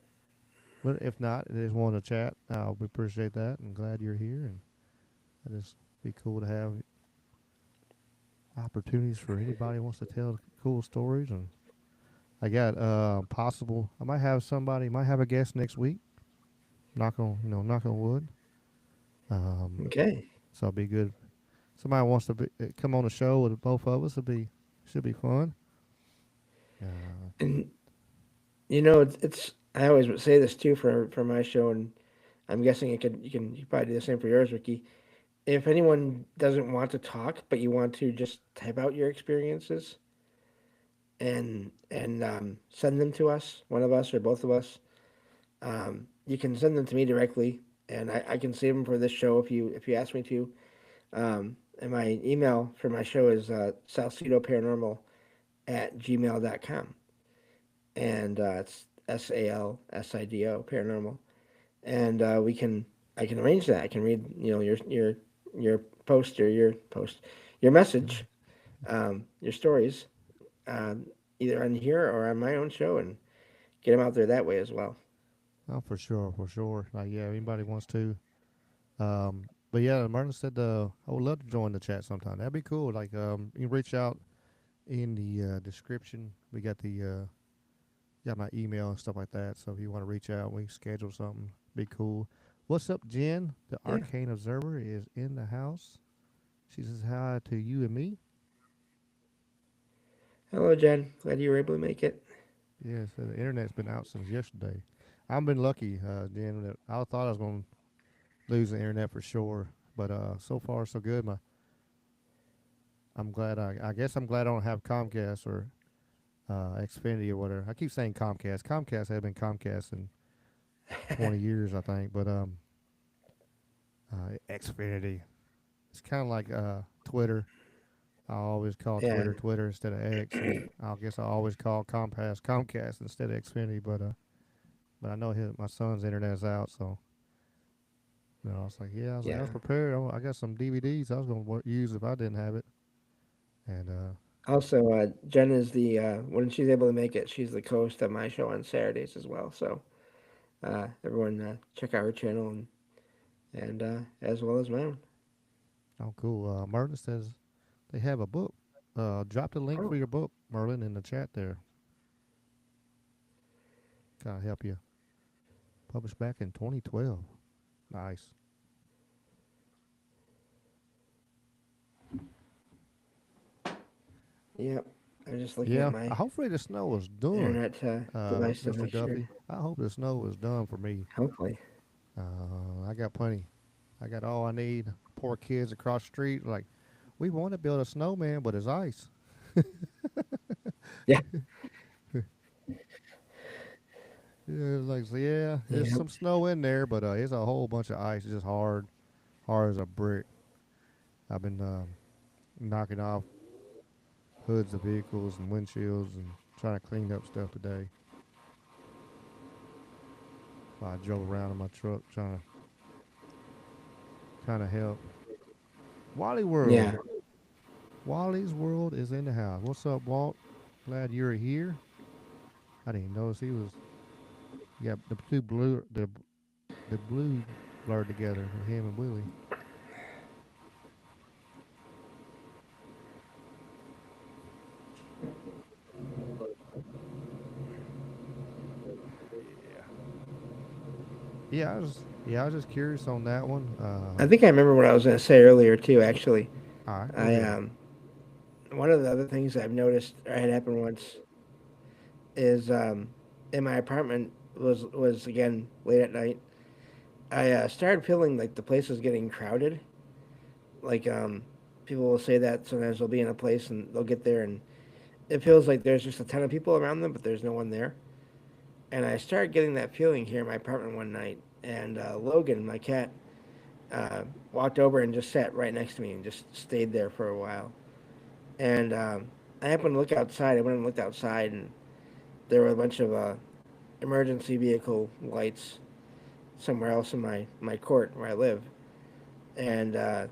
But if not, they just want to chat. We appreciate that and glad you're here. And I just be cool to have opportunities for anybody who wants to tell cool stories. And I got possible. I might have somebody. Might have a guest next week. Knock on wood. Um, okay. so it'll be good. Somebody wants to come on the show with both of us. Should be fun. Uh, And it's I always would say this too for my show, and I'm guessing you could probably do the same for yours, Ricky. If anyone doesn't want to talk, but you want to just type out your experiences and send them to us, one of us or both of us, you can send them to me directly, and I can save them for this show if you ask me to. And my email for my show is Salsido Paranormal at gmail.com. And it's SALSIDO Paranormal. And we can I can arrange that. I can read your post or your message, your stories, either on here or on my own show, and get them out there that way as well. oh, for sure, for sure. Like, yeah, anybody wants to. But yeah, Martin said I would love to join the chat sometime. That'd be cool. Like, you can reach out in the description. We got my email and stuff like that. So if you want to reach out, we can schedule something. Be cool. What's up, Jen? The Yeah. Arcane Observer is in the house. She says hi to you and me. Hello, Jen. Glad you were able to make it. Yeah, so the internet's been out since yesterday. I've been lucky, Jen. That I thought I was going to lose the internet for sure, but so far so good. I'm glad. I guess I'm glad I don't have Comcast or Xfinity or whatever. I keep saying Comcast. Comcast has been Comcast in 20 years, I think. But Xfinity. It's kind of like Twitter. I always call Yeah. Twitter Twitter instead of X, and I guess I always call Comcast instead of Xfinity. But I know my son's internet is out, so I was like, yeah, I was Yeah. prepared. I got some DVDs I was gonna use if I didn't have it, and Also, Jen is the when she's able to make it, she's the co-host of my show on Saturdays as well. So everyone check out her channel and as well as mine. oh, cool. Merlin says they have a book. Drop the link Oh, for your book, Merlin, in the chat there. Kind of help you. Published back in 2012. Nice. yep. I'm just looking at Yeah. my Hopefully the snow is done, internet device to Mr. make sure. Duffy. I hope the snow is done for me. Hopefully. I got plenty. I got all I need. Poor kids across the street, like, we want to build a snowman, but it's ice. Yeah. Yeah, like, so yeah, there's Yep. some snow in there, but it's a whole bunch of ice. It's just hard as a brick. I've been knocking off hoods of vehicles and windshields and trying to clean up stuff today. I drove around in my truck trying to help. Wally World. Yeah. Wally's World is in the house. What's up, Walt? Glad you're here. I didn't notice he was. Yeah, the blue blurred together with him and Willie. Yeah. I was just curious on that one. I think I remember what I was going to say earlier too. Actually, All right, go I ahead. one of the other things I've noticed or had happened once is in my apartment was again late at night. I started feeling like the place was getting crowded. Like people will say that sometimes they'll be in a place and they'll get there and it feels like there's just a ton of people around them, but there's no one there. And I started getting that feeling here in my apartment one night. And Logan, my cat, walked over and just sat right next to me and just stayed there for a while. And I happened to look outside. I went and looked outside, and there were a bunch of emergency vehicle lights somewhere else in my court where I live. And I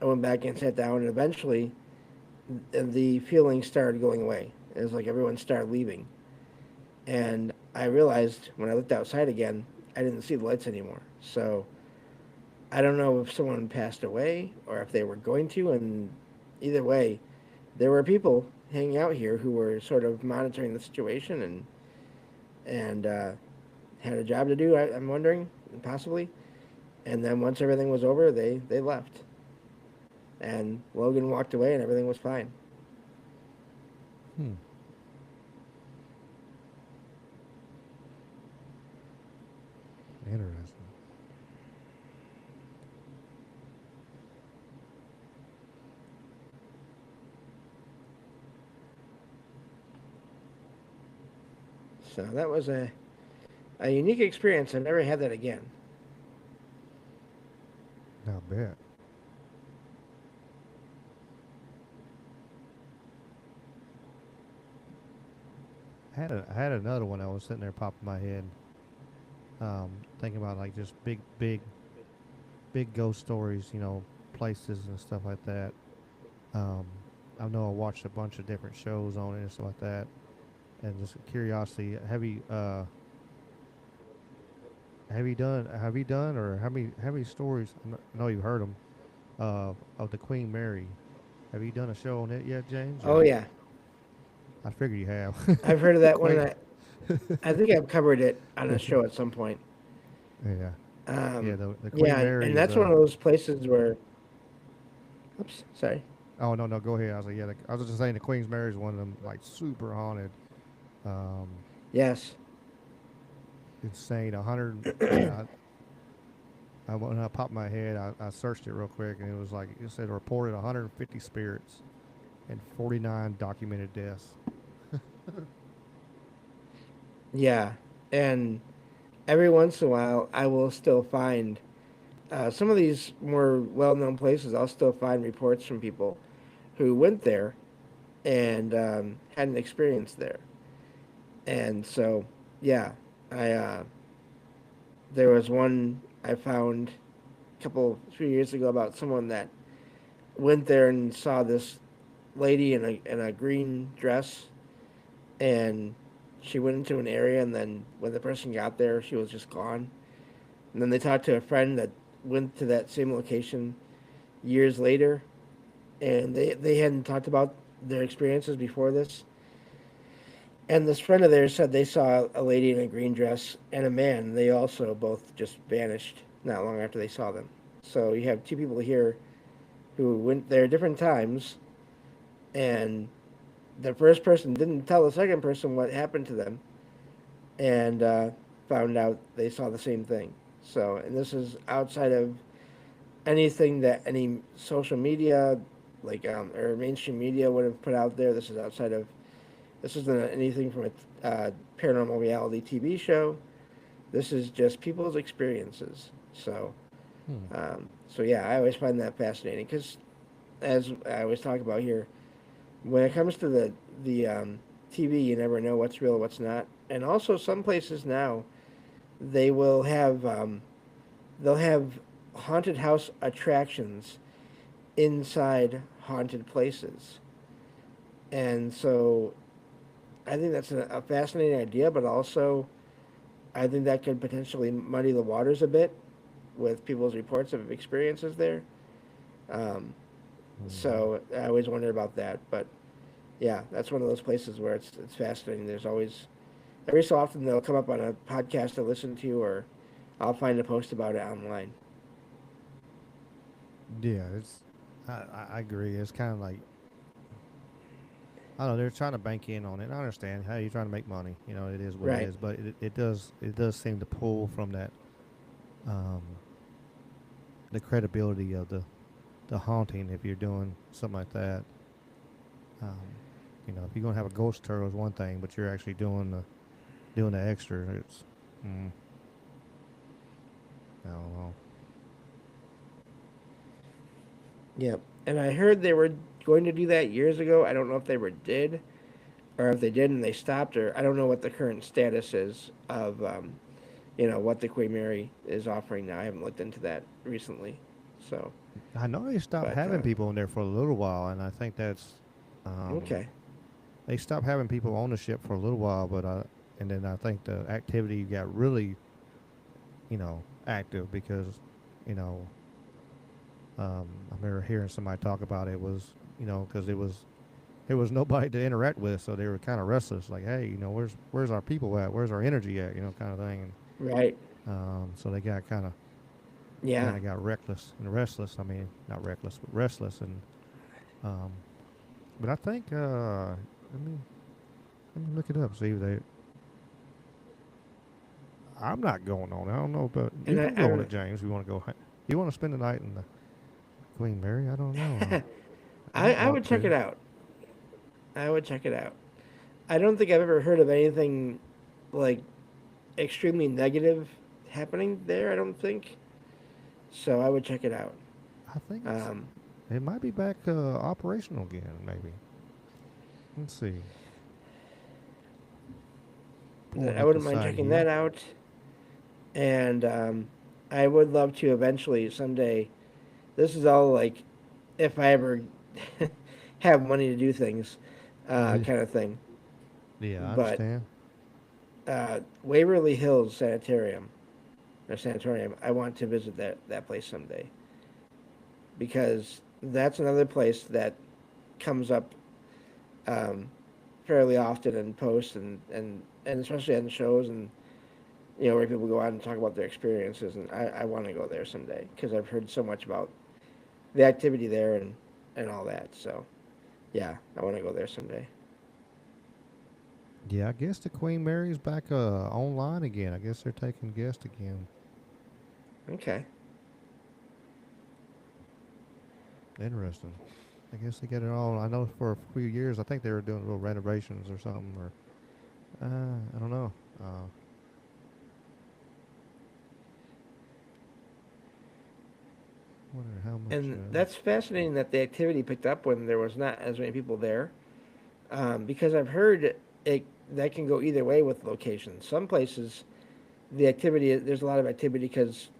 went back and sat down, and eventually the feeling started going away. It was like everyone started leaving. And I realized when I looked outside again, I didn't see the lights anymore. So I don't know if someone passed away or if they were going to. And either way, there were people hanging out here who were sort of monitoring the situation and had a job to do. I'm wondering, possibly. And then once everything was over, they left. And Logan walked away, and everything was fine. Hmm. Interesting. So that was a unique experience. I never had that again. I bet. I had another one that was sitting there popping my head, thinking about like just big ghost stories, places and stuff like that. Um, I know I watched a bunch of different shows on it and stuff like that, and just curiosity. Have you done or how many stories? I know you've heard them of the Queen Mary. Have you done a show on it yet, James? Oh Or yeah, I figured you have. I've heard of the that one. Queen. I think I've covered it on a show at some point. Yeah, yeah. The Queen Yeah, and Mary is that's one of those places where. Oops, sorry. Oh no, no, go ahead. I was like, yeah, I was just saying the Queen's Mary is one of them like super haunted, um, Yes. insane. 100. When I popped my head, I searched it real quick, and it was like it said reported 150 spirits and 49 documented deaths. Yeah, and every once in a while, I will still find some of these more well-known places. I'll still find reports from people who went there and had an experience there. And so, yeah, I there was one I found a couple 3 years ago about someone that went there and saw this lady in a green dress, and she went into an area, and then when the person got there, she was just gone. And then they talked to a friend that went to that same location years later, and they hadn't talked about their experiences before this. And this friend of theirs said they saw a lady in a green dress and a man. They also both just vanished not long after they saw them. So you have two people here who went there different times, and the first person didn't tell the second person what happened to them, and found out they saw the same thing. So, and this is outside of anything that any social media, like or mainstream media, would have put out there. This is outside of. This isn't anything from a paranormal reality TV show. This is just people's experiences. So, Hmm. so yeah, I always find that fascinating because, as I always talk about here, when it comes to the TV, you never know what's real, what's not. And also, some places now they will have they'll have haunted house attractions inside haunted places, and so I think that's a fascinating idea. But also, I think that could potentially muddy the waters a bit with people's reports of experiences there. Um, Mm-hmm. so I always wonder about that. But yeah, that's one of those places where it's fascinating. There's always every so often they'll come up on a podcast to listen to, or I'll find a post about it online. Yeah, it's. I agree. It's kind of like I don't know. They're trying to bank in on it. I understand how you're trying to make money. It is what it Right. is. But it does seem to pull from that um, the credibility of the haunting if you're doing something like that. Um, if you're gonna have a ghost tour is one thing, but you're actually doing the extra. It's mm, I don't know. Yep. And I heard they were going to do that years ago. I don't know if they were did or if they did and they stopped, or I don't know what the current status is of what the Queen Mary is offering now. I haven't looked into that recently. So, I know they stopped but having people in there for a little while, and I think that's um, okay. they stopped having people on the ship for a little while, but and then I think the activity got really active because you know I remember hearing somebody talk about it was because there was nobody to interact with, so they were kind of restless. Like, hey, where's our people at? Where's our energy at? Kind of thing. Right. And so they got Yeah. kind of got reckless and restless. I mean, not reckless, but restless. And um, but I think let me look it up. See if they. I'm not going on. I don't know, but you And can I go on it, James. You want to go? You want to spend the night in the Queen Mary? I don't know. I I don't I would want check to. it out. I would check it out. I don't think I've ever heard of anything like extremely negative happening there. I don't think so. I would check it out. I think Um, it might be back operational again. Maybe. Let's see. Pulling I up the wouldn't mind site checking here. that out, and I would love to eventually someday. This is all like if I ever have money to do things, Yeah, kind of thing. yeah, I But understand. Waverly Hills Sanitarium or Sanatorium, I want to visit that place someday because that's another place that comes up um, fairly often in posts and especially on shows and where people go out and talk about their experiences, and I want to go there someday because I've heard so much about the activity there and all that. So yeah, I want to go there someday. Yeah, I guess the Queen Mary's back online again. I guess they're taking guests again. Okay. Interesting. I guess they get it all. I know for a few years, I think they were doing little renovations or something, or I don't know. Uh, wonder how much. And that's fascinating that the activity picked up when there was not as many people there, because I've heard it that can go either way with locations. Some places the activity there's a lot of activity because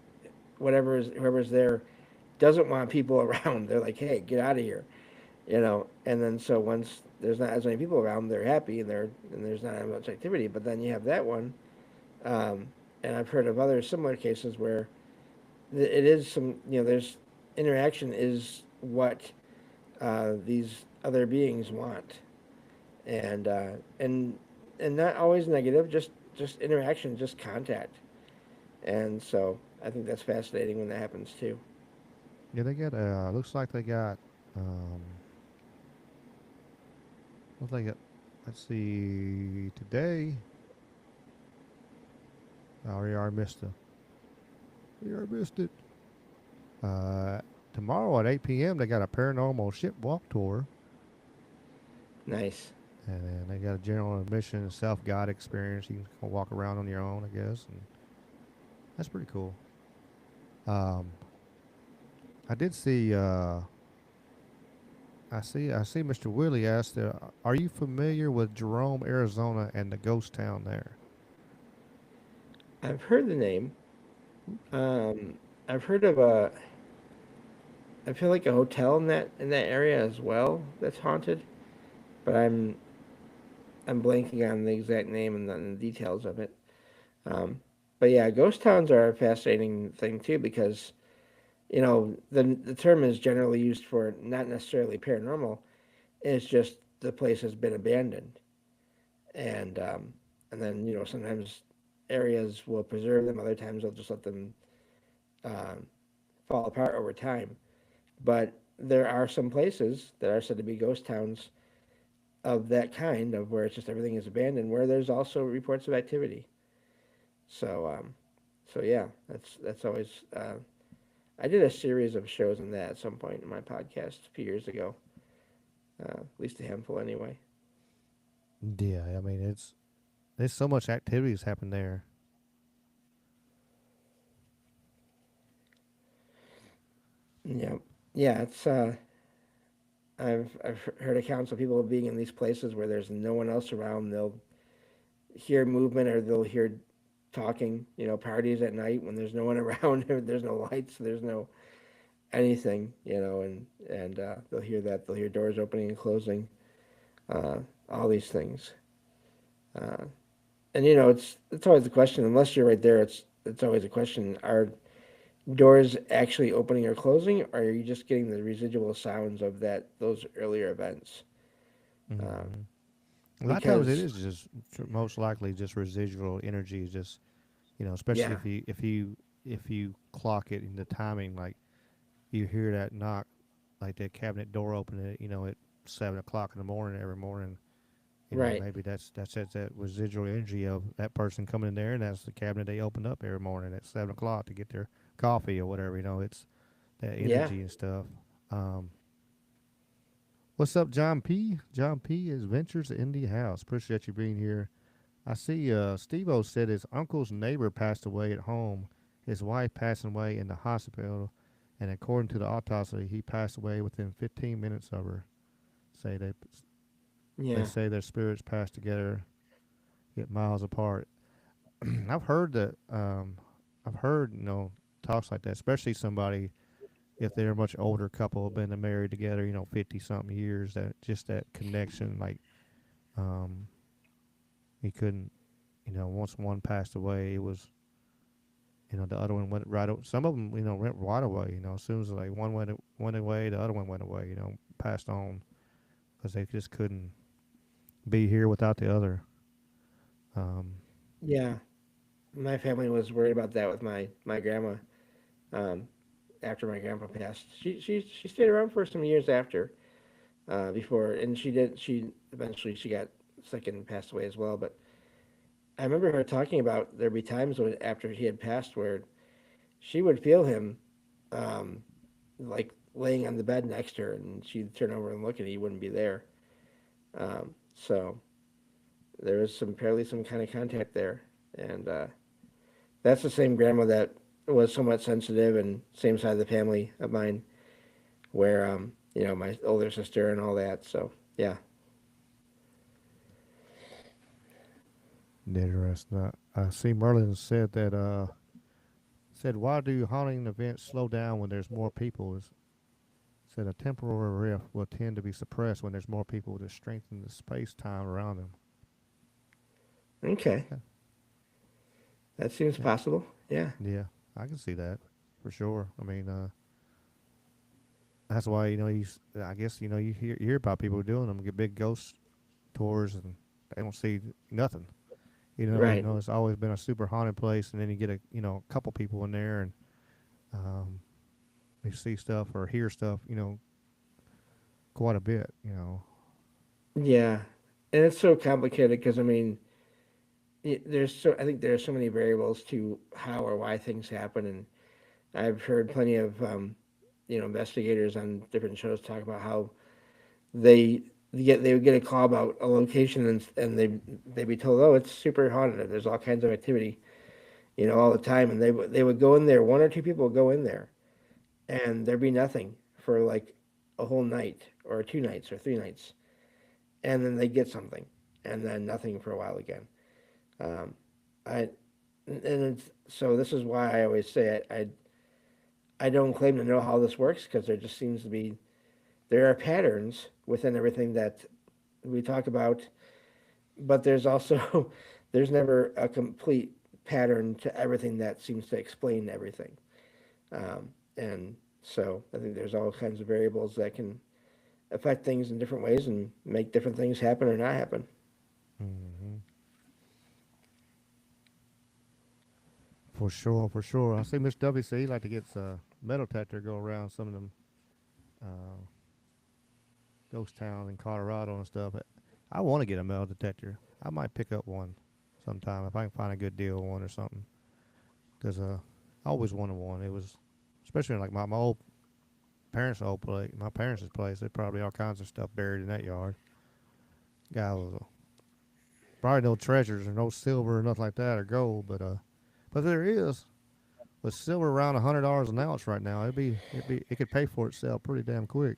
whoever's there doesn't want people around. They're like, hey, get out of here, And then so once there's not as many people around, they're happy and there's not as much activity. But then you have that one, um, and I've heard of other similar cases where it is some there's interaction is what these other beings want, and uh, and and not always negative, just interaction, just contact. And so I think that's fascinating when that happens too. Yeah, they got. Looks like they got. Um, what they got? Let's see. Today. Oh, we already missed the. We already missed it. Uh, Tomorrow at 8 p.m. they got a paranormal ship walk tour, Nice. and then they got a general admission self guide experience. You can walk around on your own, I guess, and that's pretty cool. Um, I did see. I see. Mr. Willie asked, "Are you familiar with Jerome, Arizona, and the ghost town there?" I've heard the name. Um, I've heard of a. I feel like a hotel in that area as well that's haunted, but I'm blanking on the exact name and the details of it. Um, but yeah, ghost towns are a fascinating thing too because the term is generally used for not necessarily paranormal. It's just the place has been abandoned, and um, and then sometimes areas will preserve them, other times they'll just let them um, fall apart over time. But there are some places that are said to be ghost towns of that kind, of where it's just everything is abandoned, where there's also reports of activity. So So yeah, that's always. I did a series of shows on that at some point in my podcast a few years ago, at least a handful anyway. Yeah, I mean there's so much activities happen there. Yeah, yeah. I've heard accounts of people being in these places where there's no one else around. They'll hear movement or they'll hear talking. Parties at night when there's no one around. There's no lights. There's no anything. And they'll hear that. They'll hear doors opening and closing. Uh, all these things. Uh, and it's always a question. Unless you're right there, it's always a question. Are doors actually opening or closing, or are you just getting the residual sounds of those earlier events? Uh, Hmm. A lot of times it because is just most likely just residual energy, just especially yeah, if you clock it in the timing, like you hear that knock, like that cabinet door opening at 7 o'clock in the morning every morning. right, Maybe that's that residual energy of that person coming in there, and that's the cabinet they opened up every morning at 7 o'clock to get their coffee or whatever. It's that yeah. energy and stuff. Um, what's up, John P? John P is Ventures in the house. Appreciate you being here. I see Steve-O said his uncle's neighbor passed away at home, his wife passing away in the hospital, and according to the autopsy, he passed away within 15 minutes of her. Say they Yeah. say their spirits pass together, yet miles apart. I've heard that. I've heard talks like that, especially somebody if they're a much older couple, been married together, 50 something years. That just that connection, like um, he couldn't. Once one passed away, it was the other one went right. Some of them, went right away. As soon as like one went away, the other one went away. Passed on because they just couldn't be here without the other. Um, Yeah. My family was worried about that with my grandma. Um, After my grandpa passed, she stayed around for some years after, before, and she eventually she got sick and passed away as well. But I remember her talking about there'd be times when after he had passed where she would feel him, um, like laying on the bed next to her, and she'd turn over and look, and he wouldn't be there. So there was some kind of contact there, and that's the same grandma that was somewhat sensitive, and same side of the family of mine, where my older sister and all that. So yeah, Interesting. I see Merlin said that said why do haunting events slow down when there's more people? Said a temporary rift will tend to be suppressed when there's more people to strengthen the space time around them. okay, Yeah, that seems yeah, possible. Yeah, yeah. I can see that for sure. I mean, that's why I guess you hear about people doing them, get big ghost tours, and they don't see nothing. right. It's always been a super haunted place, and then you get a couple people in there, and um, they see stuff or hear stuff, quite a bit. Yeah, and it's so complicated because I mean, I think there's so many variables to how or why things happen, and I've heard plenty of investigators on different shows talk about how they they would get a call about a location, and they'd be told, oh, it's super haunted. There's all kinds of activity, all the time, and they would go in there. One or two people would go in there, and there'd be nothing for like a whole night or 2 nights or 3 nights, and then they get something, and then nothing for a while again. Um, I and so this is why I always say I don't claim to know how this works because there just seems to be there are patterns within everything that we talk about, but there's also there's never a complete pattern to everything that seems to explain everything. And so I think there's all kinds of variables that can affect things in different ways and make different things happen or not happen. Hmm. For sure, for sure. I see Miss WC like to get a metal detector go around some of them uh, ghost towns in Colorado and stuff. I want to get a metal detector. I might pick up one sometime if I can find a good deal on one or something. because I always wanted one. It was especially like my old parents' old place, my parents' place. There's probably all kinds of stuff buried in that yard. Guy was probably no treasures or no silver or nothing like that or gold, but there is. With silver around $100 an ounce right now, it could pay for itself pretty damn quick.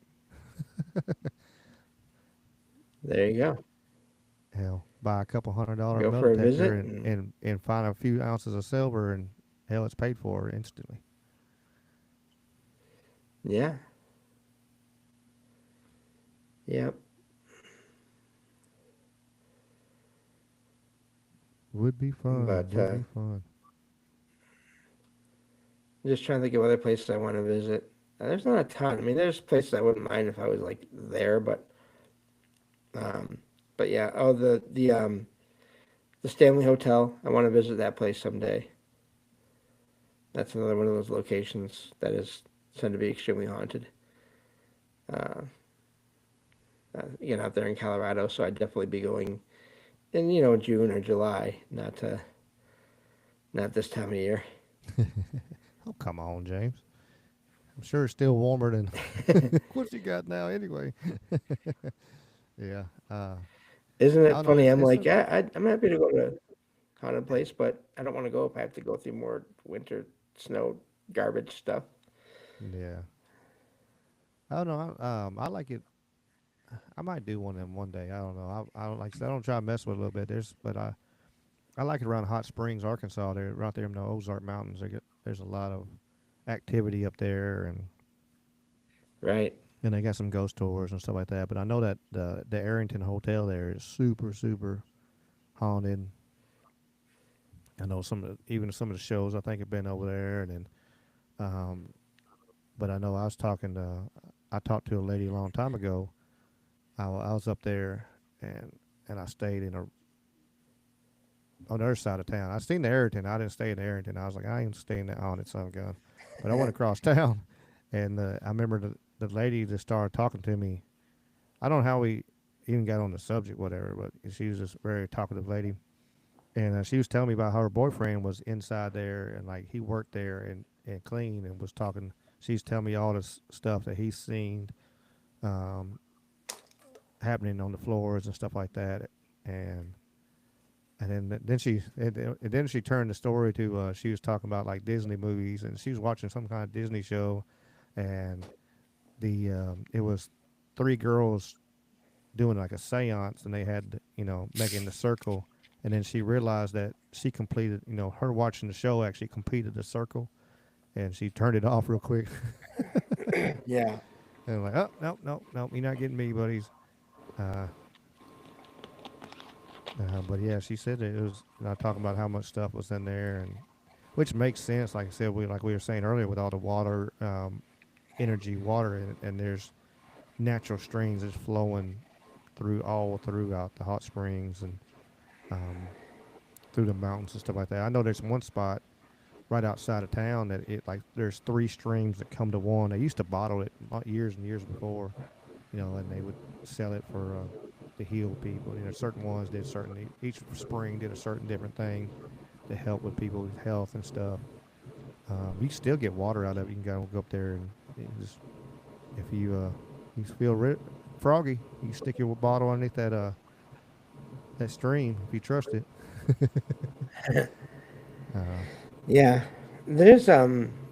There you go. Hell, buy a couple $100 Go metal for a detector visit, and, and and, and find a few ounces of silver, and hell, it's paid for instantly. yeah, yep. Would be fun. But Would be fun. I'm just trying to think of other places I want to visit. There's not a ton. I mean, there's places I wouldn't mind if I was like there, um, but yeah. Oh, the Stanley Hotel. I want to visit that place someday. That's another one of those locations that is said to be extremely haunted. Uh, Again, out there in Colorado, so I'd definitely be going in June or July, not this time of year. Oh, come on, James. I'm sure it's still warmer than what you got now anyway. Yeah. Isn't I it don't know. funny? I'm It's like, a, I'm happy to go to a haunted place, but I don't want to go if I have to go through more winter snow garbage stuff. yeah. I don't know. I like it. I might do one of them one day. I don't know. I don't like. I don't try to mess with it a little bit. But I like it around Hot Springs, Arkansas. There, right there in the Ozark Mountains. There's a lot of activity up there, Right. and they got some ghost tours and stuff like that. But I know that the Arrington Hotel there is super haunted. I know even some of the shows I think have been over there, and then um, but I know I talked to a lady a long time ago. I was up there, and I stayed on the other side of town. I stayed in the Arrington. I didn't stay in the Arrington. I was like, I ain't staying that haunted son of a gun. But I went across town, and I remember the lady that started talking to me. I don't know how we even got on the subject, whatever, but she was just a very talkative lady. And she was telling me about how her boyfriend was inside there, and like he worked there and cleaned, and was talking. She's telling me all this stuff that he's seen um, happening on the floors and stuff like that. And then she turned the story to she was talking about like Disney movies, and she was watching some kind of Disney show, and it was three girls doing like a seance, and they had making the circle, and then she realized that she completed, her watching the show actually completed the circle, and she turned it off real quick. Yeah. And I'm like, oh, no, you're not getting me, buddies. Uh, but yeah, she said that it was not talking about how much stuff was in there, and which makes sense. Like I said, like we were saying earlier, with all the water, energy, water in it, and there's natural streams that's flowing all throughout the hot springs and um, through the mountains and stuff like that. I know there's one spot right outside of town that there's three streams that come to one. They used to bottle it years and years before, and they would sell it for to heal people. Certain ones did each spring did a certain different thing to help with people's health and stuff. You can still get water out of it. You can go up there and just if you feel froggy, you can stick your bottle underneath that stream if you trust it. uh, Yeah.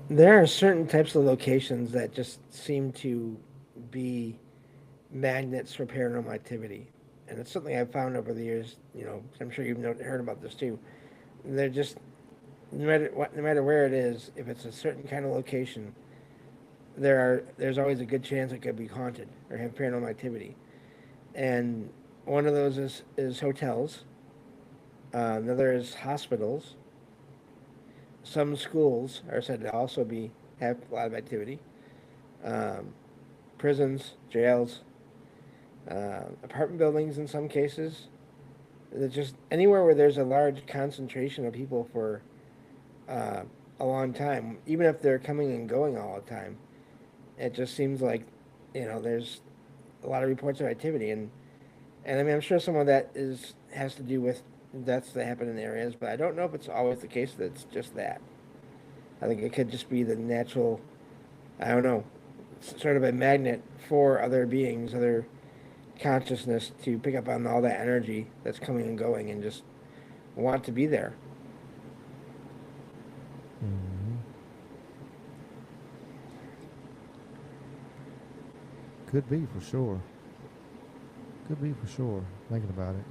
There are certain types of locations that just seem to be magnets for paranormal activity, and it's something I've found over the years. I'm sure you've heard about this too. They're just no matter where it is, if it's a certain kind of location, there's always a good chance it could be haunted or have paranormal activity. And one of those is hotels. Another is hospitals. Some schools are said to also have a lot of activity. Um, Prisons, jails, apartment buildings in some cases. It's just anywhere where there's a large concentration of people for uh, a long time, even if they're coming and going all the time. It just seems like, there's a lot of reports of activity, and I mean, I'm sure some of that has to do with deaths that happen in the areas, but I don't know if it's always the case that it's just that. I think it could just be the natural, I don't know, sort of a magnet for other beings, other consciousness to pick up on all that energy that's coming and going and just want to be there. Mm-hmm. Could be for sure. Could be for sure. Thinking about it.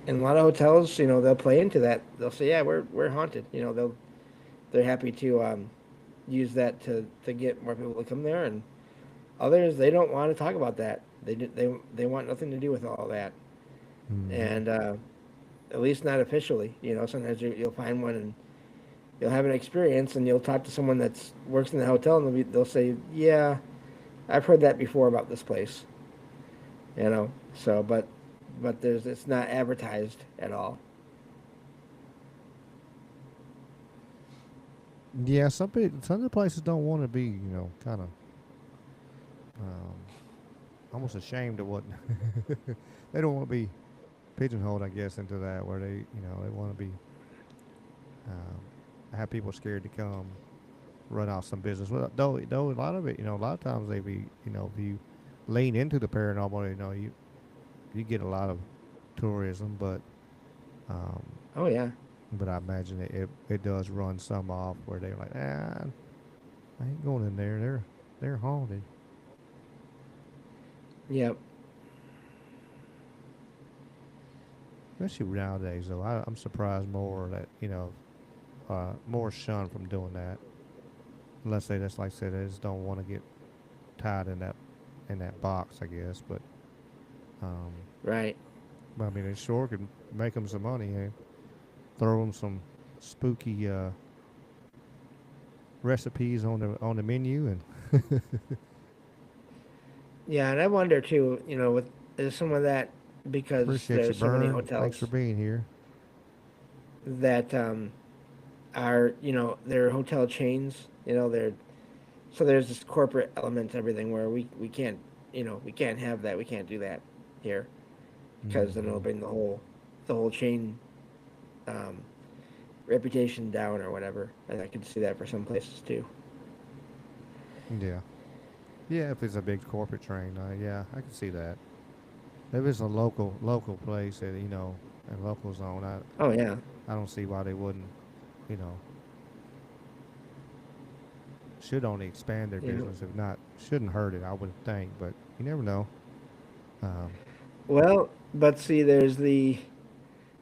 And a lot of hotels, they'll play into that. They'll say, "Yeah, we're haunted." They're happy to use that to get more people to come there, and others they don't want to talk about that. They want nothing to do with all that, Mm-hmm. and at least not officially. Sometimes you'll find one and you'll have an experience, and you'll talk to someone that's works in the hotel, and they'll say, "Yeah, I've heard that before about this place." So but it's not advertised at all. Yeah, some of the places don't want to be, kind of um, almost ashamed of what they don't want to be pigeonholed, I guess, into that where they want to be have people scared to come run off some business. Well, though a lot of it, a lot of times they be, if you lean into the paranormal, you get a lot of tourism, um, Oh yeah, but I imagine it does run some off where they're like, I ain't going in there. They're haunted. yep, Especially nowadays, though, I'm surprised more that more shunned from doing that, unless they just like I said they just don't want to get tied in that box, I guess. Um, right. but I mean, it sure could make them some money. Throw them some spooky recipes on the menu, and Yeah, and I wonder too, with is some of that because appreciate you, there's so many Burn. Thanks for hotels being here. that are, they're hotel chains, they're so there's this corporate element to everything where we can't have that, we can't do that here because then it'll Hmm. bring the whole chain um, reputation down or whatever. And I can see that for some places too. Yeah, yeah. If it's a big corporate train, yeah, I can see that. If it's a local place that and local zone, Oh yeah, I don't see why they wouldn't. You know, should only expand their you know. business. If not, shouldn't hurt it. I would think, but you never know. Um, Well, but see, there's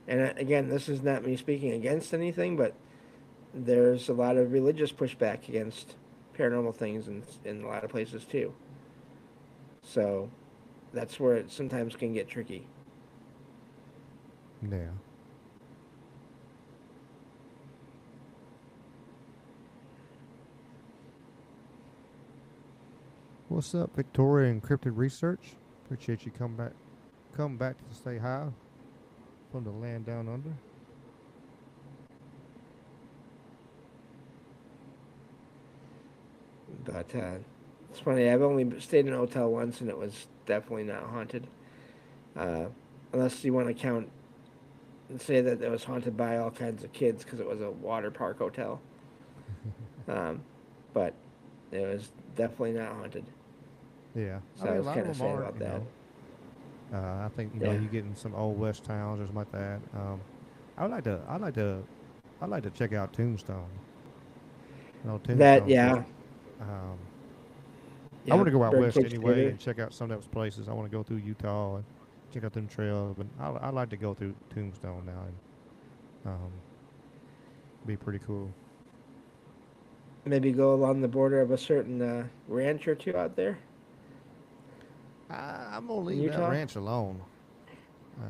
and again, this is not me speaking against anything, but there's a lot of religious pushback against paranormal things in a lot of places too. So that's where it sometimes can get tricky. yeah. What's up, Victoria Encrypted Research? Appreciate you come back to say hi from the land down under. But it's funny. I've only stayed in a hotel once, and it was definitely not haunted. Uh, unless you want to count and say that it was haunted by all kinds of kids because it was a water park hotel. Um, but it was definitely not haunted. Yeah, I So I mean a was lot of kind of them sad aren't. about that. I think Yeah. you get in some old west towns or something like that. I would like to. I'd like to check out Tombstone. That, Tombstone's just. yeah. Um, I Yeah. want to go out west Birdcage anyway Theater. and check out some of those places. I want to go through Utah and check out them trails, but I like to go through Tombstone now and um, be pretty cool. Maybe go along the border of a certain ranch or two out there I'm gonna in leave that Utah. ranch alone. Uh,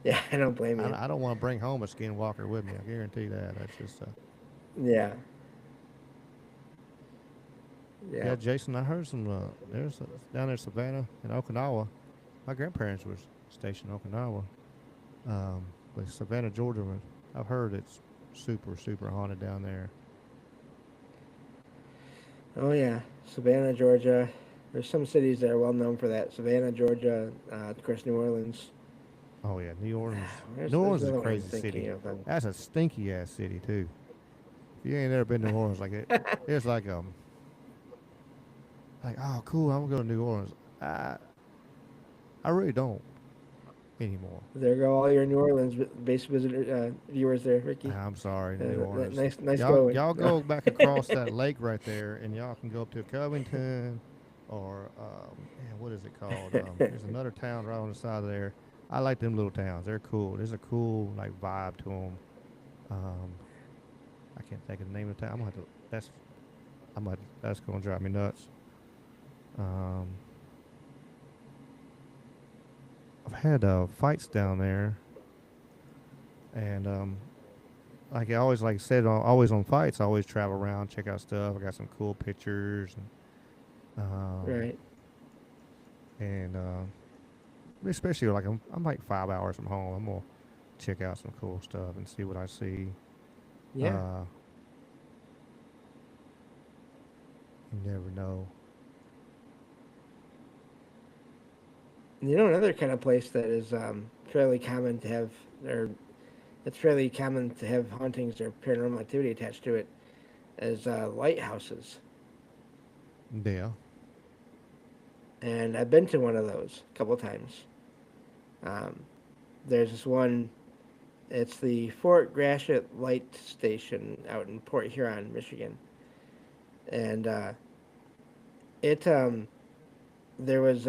Yeah, I don't blame you. I don't want to bring home a skinwalker with me. I guarantee that. That's just Yeah. yeah, Yeah. Jason. I heard some. There's down there in Savannah in Okinawa. My grandparents were stationed in Okinawa, but Savannah, Georgia. I've heard it's super haunted down there. Oh yeah, Savannah, Georgia. There's some cities that are well known for that. Savannah, Georgia, of course, New Orleans. Oh yeah, New Orleans. New There's Orleans is a another one I'm crazy thinking city. of. That's a stinky ass city too. If you ain't ever been to New Orleans, like it's like oh cool, I'm gonna go to New Orleans. I I really don't anymore. There go all your New Orleans based visitor viewers there, Ricky. I'm sorry, New That Orleans. nice Y'all going. y'all go back across that lake right there, and y'all can go up to Covington, or man, what is it called? There's another town right on the side of there. I like them little towns. They're cool. There's a cool like vibe to them. Um, I can't think of the name of the town. I'm gonna have to. That's gonna drive me nuts. Um, I've had fights down there, and like I always like said, always on fights. I always travel around, check out stuff. I got some cool pictures, Right. and especially like I'm like 5 hours from home. I'm gonna check out some cool stuff and see what I see. Yeah. Uh, you never know. You know, another kind of place that is fairly common to have, or it's fairly common to have hauntings or paranormal activity attached to it, is lighthouses. Yeah. And I've been to one of those a couple of times. Um, there's this one. It's the Fort Gratiot Light Station out in Port Huron, Michigan, and it there was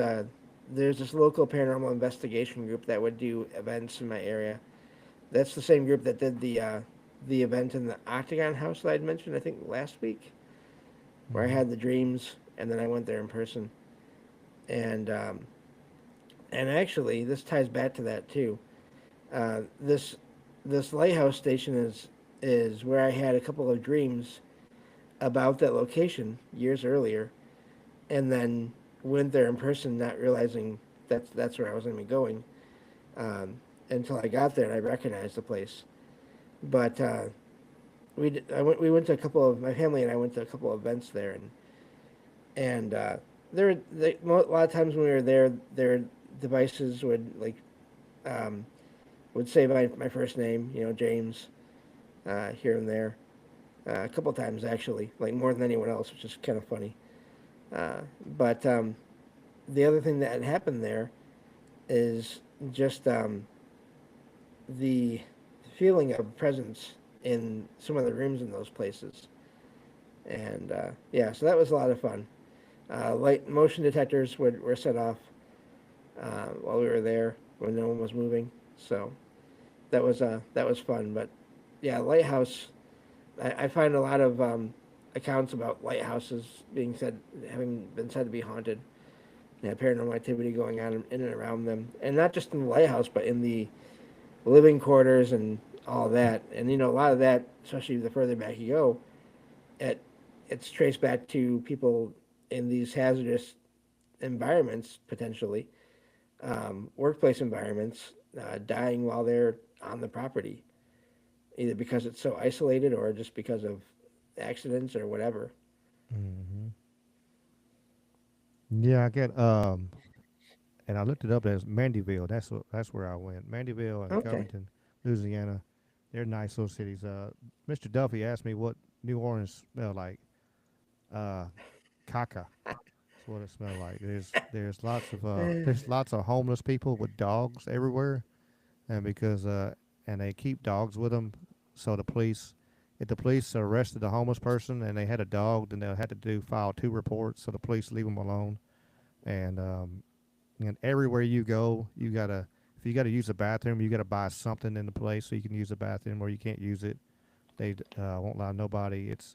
there's this local paranormal investigation group that would do events in my area. That's the same group that did the event in the Octagon House that I'd mentioned, I think, last week, where I Mm-hmm. had the dreams, and then I went there in person. And and actually, this ties back to that too. This this lighthouse station is where I had a couple of dreams about that location years earlier, and then went there in person, not realizing that's where I was going to be going, until I got there and I recognized the place. But we went to a couple of my family and I went to a couple of events there, and a lot of times when we were there, their devices would um, would say my first name, James, here and there, a couple of times actually, like more than anyone else, which is kind of funny. But the other thing that had happened there is just the feeling of presence in some of the rooms in those places. And yeah, so that was a lot of fun. Light motion detectors were set off while we were there when no one was moving. So that was fun. But yeah, lighthouse. I find a lot of accounts about lighthouses having been said to be haunted. Paranormal activity going on in and around them, and not just in the lighthouse, but in the living quarters and all that. And a lot of that, especially the further back you go, it it's traced back to people in these hazardous environments potentially, workplace environments, dying while they're on the property, either because it's so isolated or just because of accidents or whatever. Mm-hmm. Yeah, I get and I looked it up as Mandeville. That's where I went. Mandeville and Okay. Covington, Louisiana. They're nice little cities. Mr. Duffy asked me what New Orleans smelled like. Uh, Caca. That's what it smelled like. There's lots of homeless people with dogs everywhere, and because and they keep dogs with them, so if the police arrested the homeless person and they had a dog, then they'll have to file 2 reports, so the police leave them alone. And everywhere you go, if you gotta use the bathroom, you gotta buy something in the place so you can use the bathroom, or you can't use it. They won't allow nobody. It's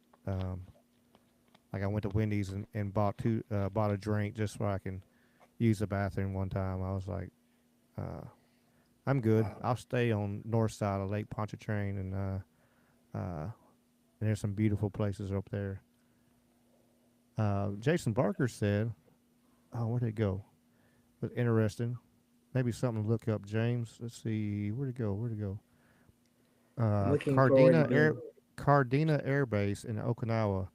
like I went to Wendy's and bought a drink just so I can use the bathroom one time. I was like, uh, I'm good. I'll stay on north side of Lake Pontchartrain, and there's some beautiful places up there. Jason Barker said, "Oh, where'd it go? But interesting. Maybe something to look up, James. Let's see. Where'd it go? Where'd it go? I'm Uh, looking forward to Cardina doing. Air Cardina Air Base in Okinawa.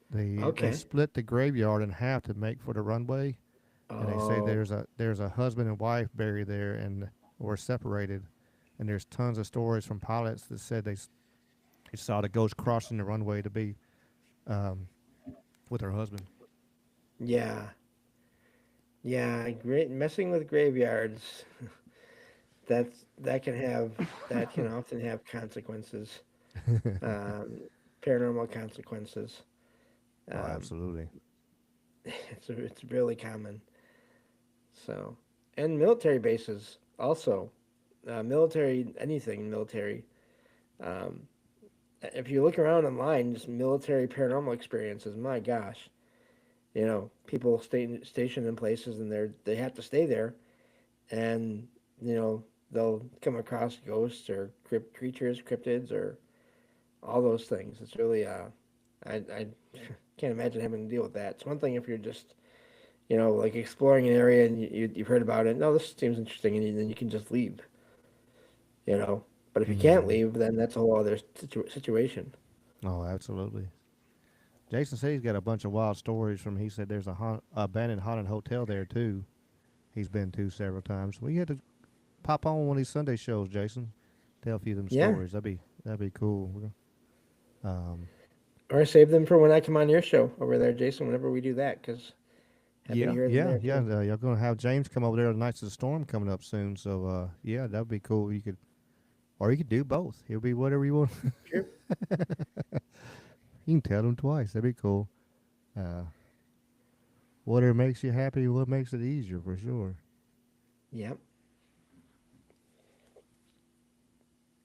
They Okay. split the graveyard in half to make for the runway, and they say Oh, there's a husband and wife buried there, and were separated, and there's tons of stories from pilots that said they saw the ghost crossing the runway to be um, with her husband. Yeah, yeah. Great messing with graveyards. That can often have consequences, um, paranormal consequences. Oh, Um, absolutely. it's really common. So, and military bases also, military anything military. Um, if you look around online, just military paranormal experiences. My gosh, people stay stationed in places and they have to stay there, and they'll come across ghosts or creatures, cryptids, or all those things. It's really I can't imagine having to deal with that. It's one thing if you're just like exploring an area and you've heard about it. No, this seems interesting, and then you can just leave. You know, but if you can't Hmm. leave, then that's a whole other situation. Oh, absolutely. Jason said he's got a bunch of wild stories from. He said there's a abandoned haunted hotel there too. He's been to several times. We had to pop on one of these Sunday shows, Jason. Tell a few of them Yeah, stories. That'd be cool. Um, or save them for when I come on your show over there, Jason. Whenever we do that, because happy to yeah, hear them yeah, there yeah. too. You're gonna have James come over there. The Nights of the Storm coming up soon. So yeah, that'd be cool. Or you could do both. It'll be whatever you want. Sure. You can tell them twice. That'd be cool. Uh, whatever makes you happy, what makes it easier for sure. Yep.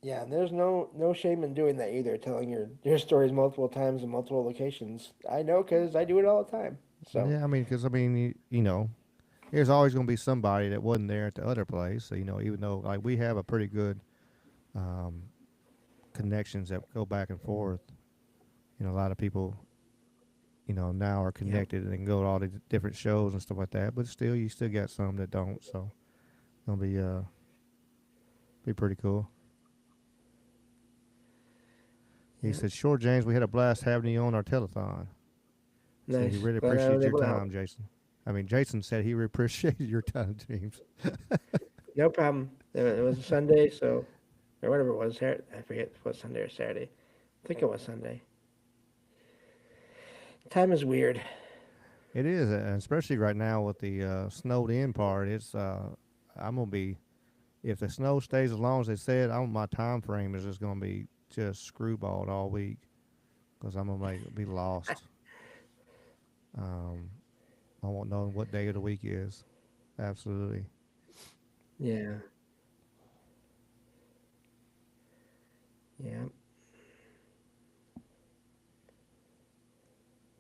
Yeah, and there's no shame in doing that either. Telling your stories multiple times in multiple locations. I know because I do it all the time. So Yeah, I mean, because I mean, there's always going to be somebody that wasn't there at the other place. So even though like we have a pretty good um, connections that go back and forth, a lot of people now are yep. connected and they can go to all the different shows and stuff like that. But still, you still got some that don't. So it'll be pretty cool. He Yep. said, "Sure, James, we had a blast having you on our telethon." Said he Nice. really Glad I appreciated was your able to help. time, Jason. I mean, Jason said he really appreciated your time, James. No problem. It was a Sunday, so or whatever it was. I forget if it was Sunday or Saturday. I think it was Sunday. Time is weird. It is, and especially right now with the snowed in part. I'm gonna be if the snow stays as long as they said. My time frame is just gonna be just screwballed all week because I'm gonna be lost. Um, I won't know what day of the week is. Absolutely. Yeah. Yeah.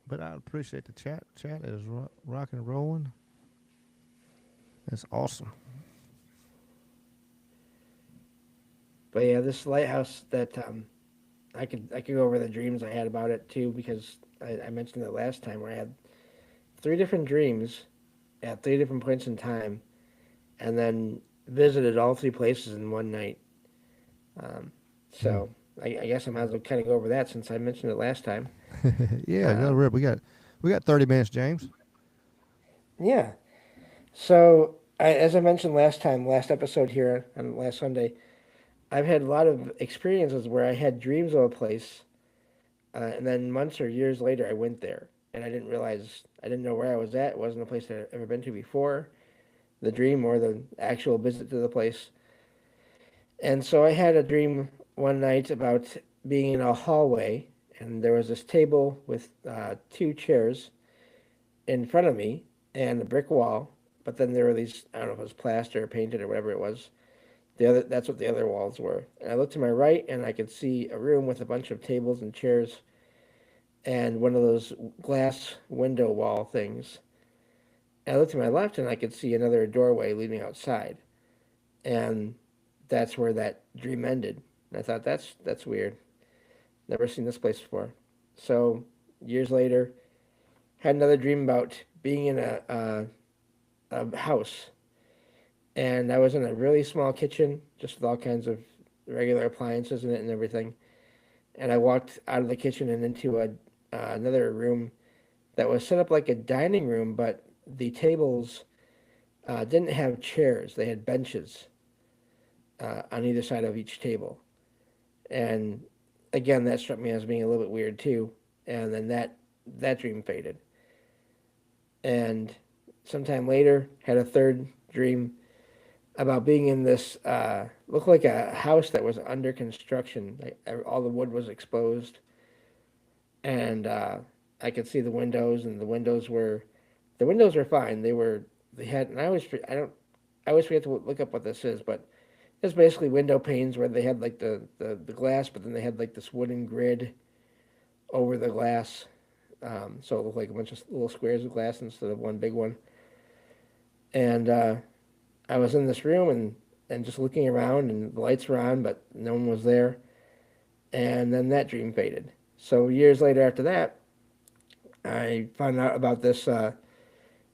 But I appreciate the chat. Chat is rocking and rolling. That's awesome. But yeah, this lighthouse that I could go over the dreams I had about it too because I mentioned it last time where I had three different dreams at three different points in time, and then visited all three places in one night. Um, Hmm. so I guess I might as well kind of go over that since I mentioned it last time. Yeah, go Um, rip. We got 30 minutes, James. yeah. So as I mentioned last episode here on last Sunday, I've had a lot of experiences where I had dreams of a place, and then months or years later I went there, and I didn't know where I was at. It wasn't a place that I'd ever been to before, the dream or the actual visit to the place. And so I had a dream one night about being in a hallway, and there was this table with two chairs in front of me and a brick wall. But then there were these, I don't know if it was plaster or painted or whatever it was. That's what the other walls were. And I looked to my right, and I could see a room with a bunch of tables and chairs and one of those glass window wall things. And I looked to my left, and I could see another doorway leading outside. And that's where that dream ended. And I thought that's weird. Never seen this place before. So years later, had another dream about being in a house, and I was in a really small kitchen, just with all kinds of regular appliances in it and everything. And I walked out of the kitchen and into another room that was set up like a dining room, but the tables didn't have chairs; they had benches. on either side of each table. And again, that struck me as being a little bit weird too. And then that dream faded. And sometime later, had a third dream about being in this looked like a house that was under construction. Like, all the wood was exposed, and I could see the windows, and the windows were fine. They had, and I always forget to look up what this is, but it's basically window panes where they had like the glass, but then they had like this wooden grid over the glass, so it looked like a bunch of little squares of glass instead of one big one. And I was in this room and just looking around, and the lights were on, but no one was there. And then that dream faded. So years later after that, I found out about this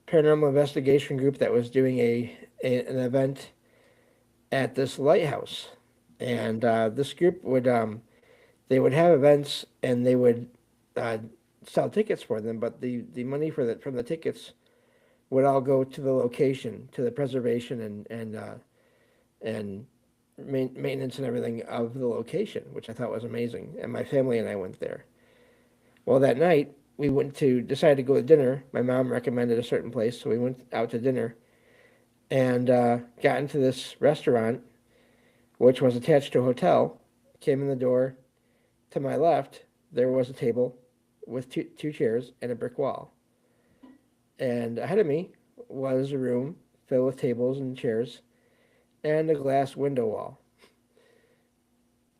paranormal investigation group that was doing an event at this lighthouse. And this group would they would have events, and they would uh, sell tickets for them, but the money from the tickets would all go to the location, to the preservation and maintenance and everything of the location, which I thought was amazing. And my family and I went there. Well, that night we decided to go to dinner. My mom recommended a certain place, so we went out to dinner and got into this restaurant, which was attached to a hotel. Came in the door. To my left, there was a table with two chairs and a brick wall. And ahead of me was a room filled with tables and chairs and a glass window wall.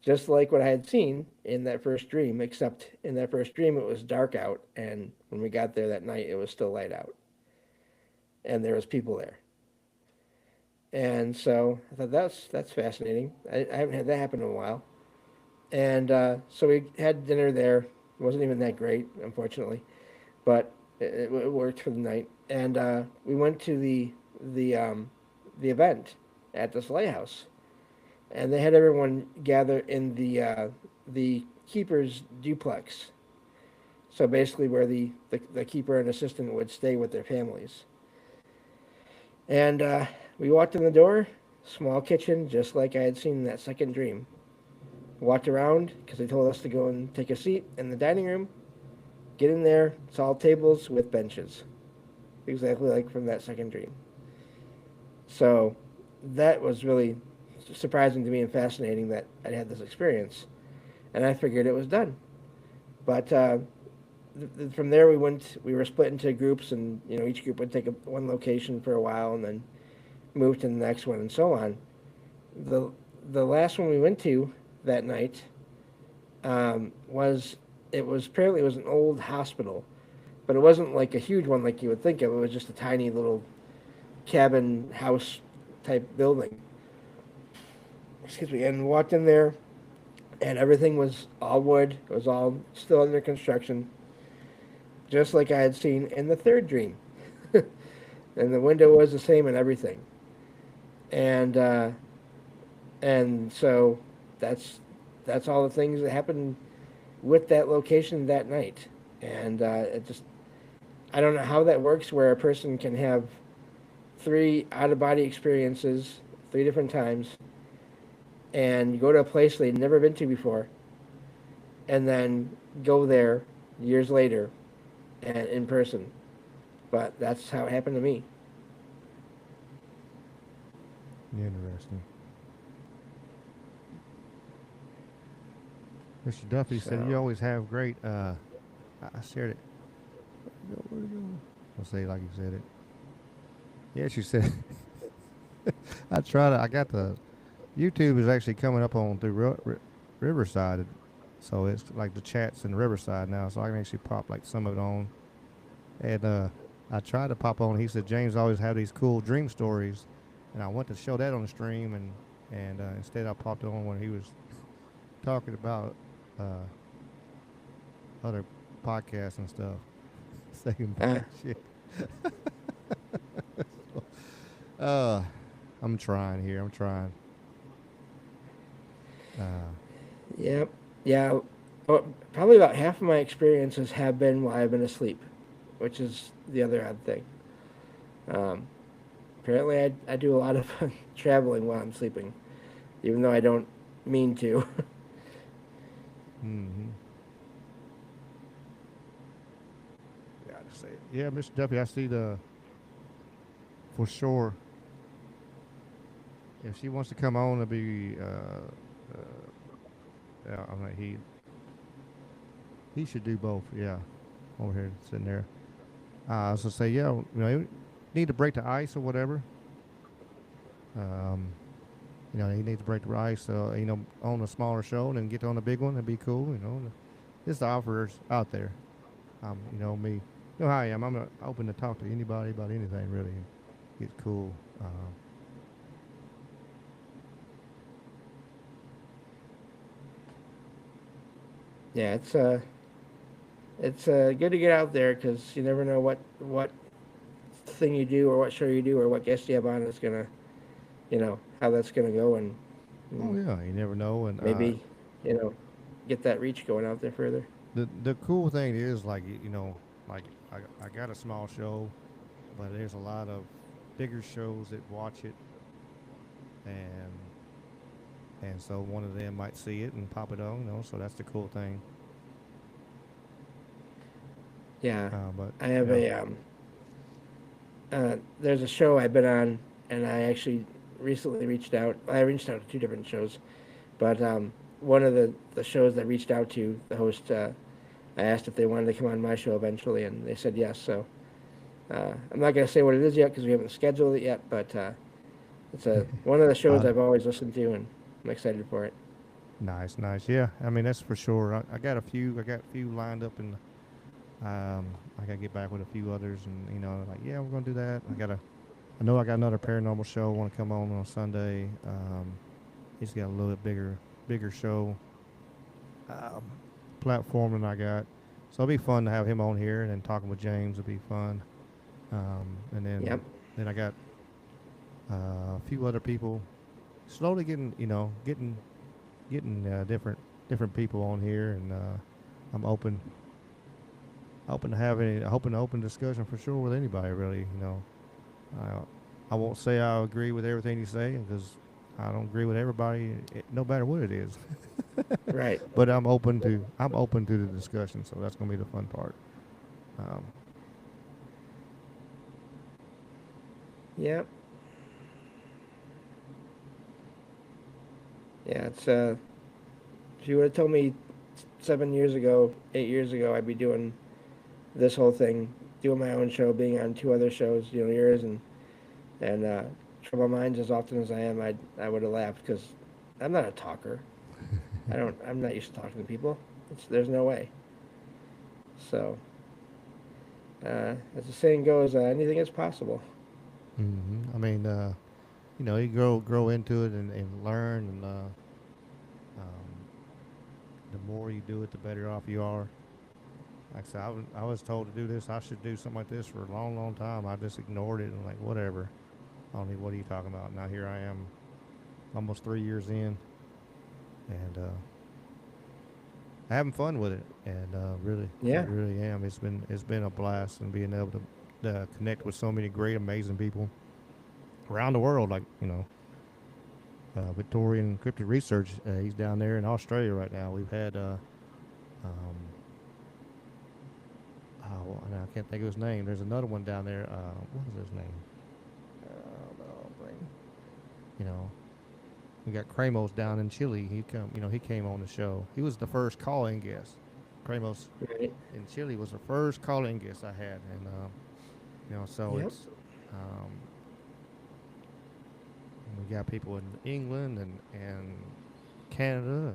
Just like what I had seen in that first dream, except in that first dream it was dark out, and when we got there that night it was still light out. And there was people there. And so I thought that's fascinating. I haven't had that happen in a while. And so we had dinner there. It wasn't even that great, unfortunately, but it worked for the night. And we went to the event at this lighthouse, and they had everyone gather in the keeper's duplex. So basically, where the keeper and assistant would stay with their families. And we walked in the door, small kitchen, just like I had seen in that second dream. Walked around because they told us to go and take a seat in the dining room. Get in there, it's all tables with benches, exactly like from that second dream. So that was really surprising to me and fascinating that I'd had this experience, and I figured it was done. But from there we were split into groups, and each group would take one location for a while and then move to the next one and so on. The last one we went to that night was apparently it was an old hospital, but it wasn't like a huge one like you would think of. It was just a tiny little cabin house type building. Excuse me. And walked in there, and everything was all wood. It was all still under construction, just like I had seen in the third dream. And the window was the same and everything. And so that's all the things that happened with that location that night. And I don't know how that works, where a person can have 3 out-of-body experiences 3 different times and go to a place they'd never been to before and then go there years later and in person. But that's how it happened to me. Interesting. Mr. Duffy said you always have great. I shared it. Where'd it go? I'll say it like you said it. Yeah, she said. I got the YouTube is actually coming up on through Riverside, so it's like the chats in Riverside now, so I can actually pop like some of it on. And I tried to pop on. He said James always have these cool dream stories, and I went to show that on the stream, and instead I popped on when he was talking about other podcasts and stuff. Saying bad shit. I'm trying here. I'm trying. Yep. Yeah. Well, probably about half of my experiences have been while I've been asleep, which is the other odd thing. Apparently, I do a lot of traveling while I'm sleeping. even though I don't mean to. Mm-hmm. Yeah, I just say it. Yeah, Mr. Duffy, I see for sure. If she wants to come on, it'll be yeah. I mean, he should do both. Yeah, over here sitting there. I was gonna say, yeah, you need to break the ice or whatever. Um, he needs to break the ice. On a smaller show and then get on a big one. That'd be cool. Just the offers out there. Me. You know how I am. I'm open to talk to anybody about anything really. It's cool. Yeah, it's good to get out there because you never know what thing you do or what show you do or what guest you have on is gonna, how that's gonna go Oh and yeah, you never know. And maybe, you know, get that reach going out there further. the cool thing is like like I got a small show, but there's a lot of bigger shows that watch it, and so one of them might see it and pop it on. So that's the cool thing. Yeah, But I have yeah. there's a show I've been on, and I actually recently reached out. I reached out to two different shows, but one of the shows that I reached out to the host, I asked if they wanted to come on my show eventually, and they said yes. So I'm not gonna say what it is yet because we haven't scheduled it yet, but it's one of the shows uh, I've always listened to, and I'm excited for it. Nice, nice. Yeah, I mean that's for sure. I got a few. I got a few lined up, and I gotta get back with a few others, and like yeah, we're gonna do that. I know I got another paranormal show. I want to come on Sunday. He's got a little bit bigger show um, platform than I got, so it'll be fun to have him on here, and then talking with James will be fun. And Yep. then I got a few other people slowly getting different people on here, and I'm open to having open to open discussion for sure with anybody really. I I won't say I agree with everything you say because I don't agree with everybody, no matter what it is. Right. But I'm open to the discussion, so that's gonna be the fun part. Um, Yep. Yeah. If you would have told me 7 years ago, 8 years ago, I'd be doing this whole thing, doing my own show, being on two other shows, yours and Trouble Minds as often as I am, I would have laughed because I'm not a talker. I'm not used to talking to people. There's no way. So, as the saying goes, anything is possible. I mean, you grow into it and learn, and um, the more you do it, the better off you are. Like I said, I was told to do this. I should do something like this for a long, long time. I just ignored it and like whatever. I don't know what are you talking about. Now here I am, almost 3 years in, and having fun with it. And really, Yeah. really am. It's been a blast, and being able to connect with so many great, amazing people around the world. Like Victorian Cryptid Research. He's down there in Australia right now. We've had um, oh, and I can't think of his name. There's another one down there. What is his name? No, brain. You know, we got Kramos down in Chile. He came on the show. He was the first call-in guest. Kramos Right. in Chile was the first call-in guest I had, and so Yep. it's we got people in England and Canada,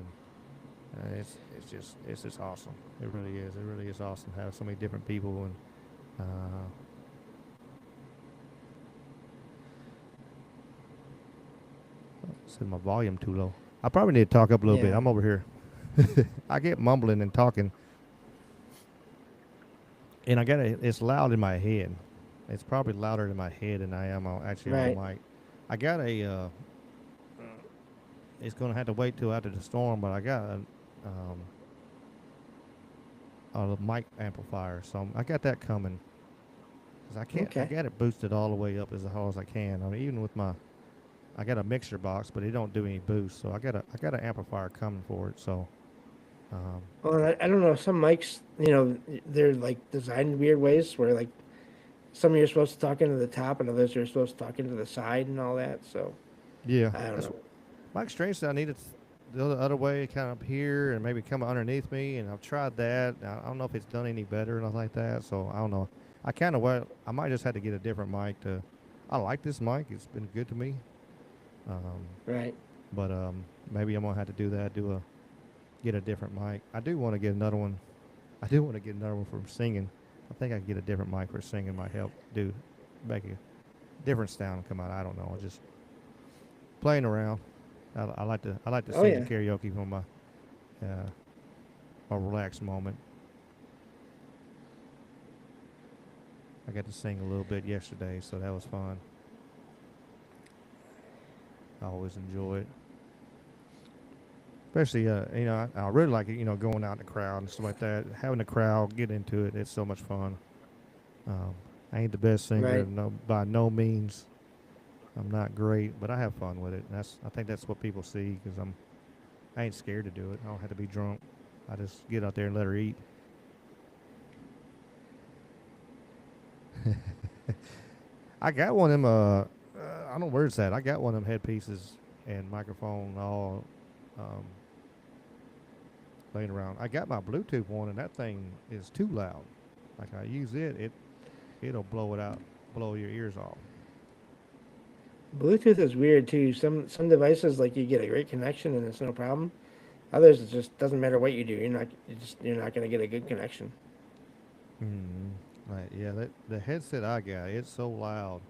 and it's just awesome. It really is. It really is awesome to have so many different people, and uh, said my volume too low. I probably need to talk up a little bit. Yeah. I'm over here. I get mumbling and talking, and it's loud in my head. It's probably louder in my head than I am actually on Right. the mic. I got it's gonna have to wait till after the storm, but I got a mic amplifier, so I got that coming. Cause I can't. I Okay. got it boosted all the way up as high as I can. I mean, even with my I got a mixer box, but it don't do any boost. So I got an amplifier coming for it. So um, Well, I don't know. Some mics, they're like designed weird ways where like some you're supposed to talk into the top and others you're supposed to talk into the side and all that. So yeah, I don't that's know. Mike Strange said I needed the other way, kind of up here and maybe come underneath me. And I've tried that. I don't know if it's done any better or nothing like that. So I don't know. I kind of I might just have to get a different mic to. I like this mic. It's been good to me. Um, Right. but maybe I'm gonna have to do that. Get a different mic. I do want to get another one. I do want to get another one for singing. I think I can get a different mic for singing. Might help do make a different sound come out. I don't know. Just playing around. I like to Oh sing the yeah. karaoke for uh, my relaxed moment. I got to sing a little bit yesterday, so that was fun. I always enjoy it, especially I really like it. Going out in the crowd and stuff like that. Having the crowd get into it, it's so much fun. Um, I ain't the best singer, Right. no, by no means. I'm not great, but I have fun with it. And I think that's what people see because I ain't scared to do it. I don't have to be drunk. I just get out there and let her eat. I got one of them. I don't know where it's at. I got one of them headpieces and microphone all um, laying around. I got my Bluetooth one, and that thing is too loud. Like I use it'll blow it out, blow your ears off. Bluetooth is weird too. Some devices like you get a great connection and it's no problem. Others it just doesn't matter what you do. You're not gonna get a good connection. Mm. Right. Yeah. The headset I got, it's so loud.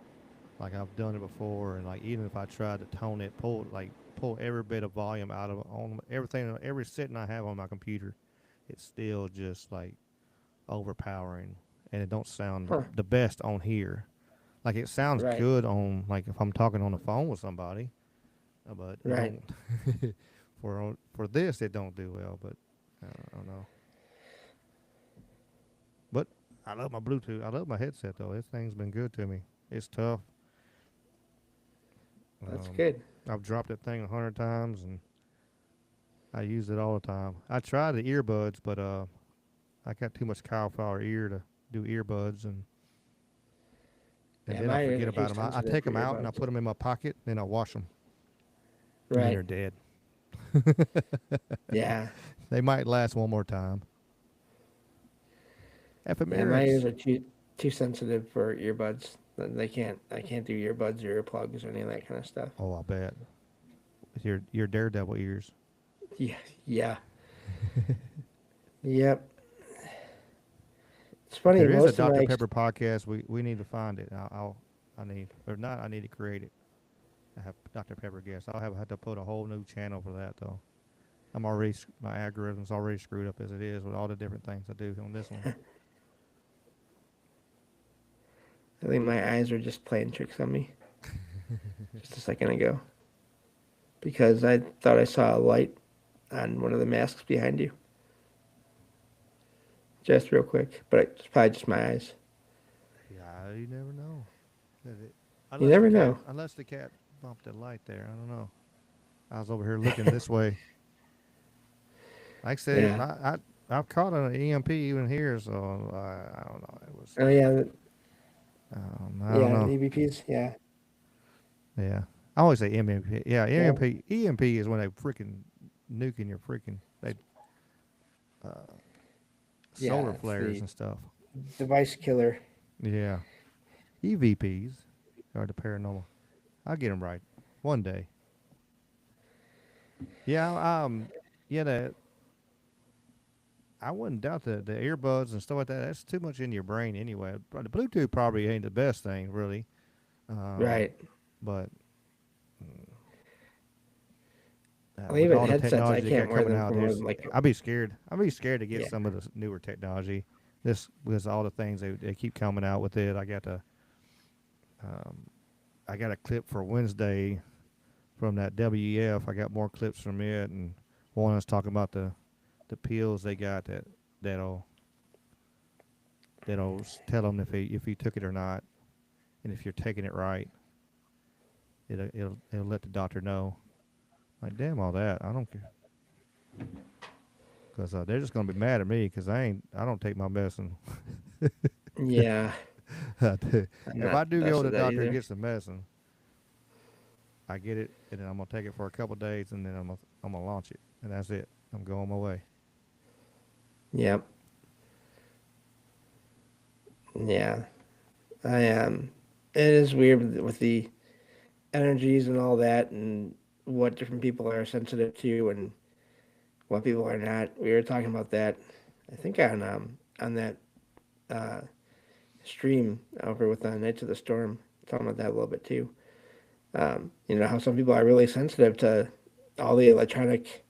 Like I've done it before, and like even if I tried to tone it, pull every bit of volume out of on everything, every setting I have on my computer, it's still just like overpowering, and it don't sound Huh. the best on here. Like it sounds Right. good on like if I'm talking on the phone with somebody, but it Right. don't for this it don't do well. But I don't know. But I love my Bluetooth. I love my headset though. This thing's been good to me. It's tough. That's Um, good. I've dropped that thing 100 times and I use it all the time. I tried the earbuds, but I got too much cauliflower ear to do earbuds, and Yeah, then I my ears forget are too about them. I sensitive take for them out and I earbuds. put them in my pocket, and then I wash them, and then Right. they're dead. Yeah. They might last one more time. Yeah, my ears Ephemerits. are too sensitive for earbuds. They can't. I can't do earbuds or earplugs or any of that kind of stuff. Oh, I bet. With your daredevil ears. Yeah. Yeah. Yep. It's funny. There is a Most of my Dr. Pepper podcast. We need to find it. I need or not. I need to create it. I have Dr. Pepper guests. Have to put a whole new channel for that though. My algorithm's already screwed up as it is with all the different things I do on this one. I think my eyes were just playing tricks on me just a second ago because I thought I saw a light on one of the masks behind you. Just real quick, but it's probably just my eyes. Yeah, you never know. You never know. Unless the cat bumped the light there. I don't know. I was over here looking this way. Like I said, Yeah. I've caught an EMP even here, so I don't know. It was Oh yeah. I don't Yeah. know. EVPs. Yeah. Yeah, I always say EMP. Yeah, Yeah. EMP is when they freaking nuking your freaking uh, Yeah. solar It's flares the and stuff. device killer. Yeah, EVPs are the paranormal. I'll get them right one day. Yeah, yeah. I wouldn't doubt the earbuds and stuff like that. That's too much in your brain anyway. But the Bluetooth probably ain't the best thing really. Um, Right. but Well, with even all the headsets, I technology they can't got wear coming them out, for more than like. I'd be scared. I'd be scared to get Yeah. some of the newer technology. This with all the things they keep coming out with it. Um, I got a clip for Wednesday from that WEF. I got more clips from it, and one is talking about the pills they got that'll tell them if you took it or not, and if you're taking it right. it'll let the doctor know. Like, damn all that. I don't care. Because they're just gonna be mad at me because I don't take my medicine. Yeah, I'm If not I the do go best to at the that doctor and either. get some medicine, I get it, and then I'm gonna take it for a couple days, and then I'm gonna launch it, and that's it. I'm going my way. Yep. Yeah. I It is weird with the energies and all that, and what different people are sensitive to, and what people are not. We were talking about that, I think on that uh, stream over with Knights of the Storm. Talking about that a little bit too. You know how some people are really sensitive to all the electronic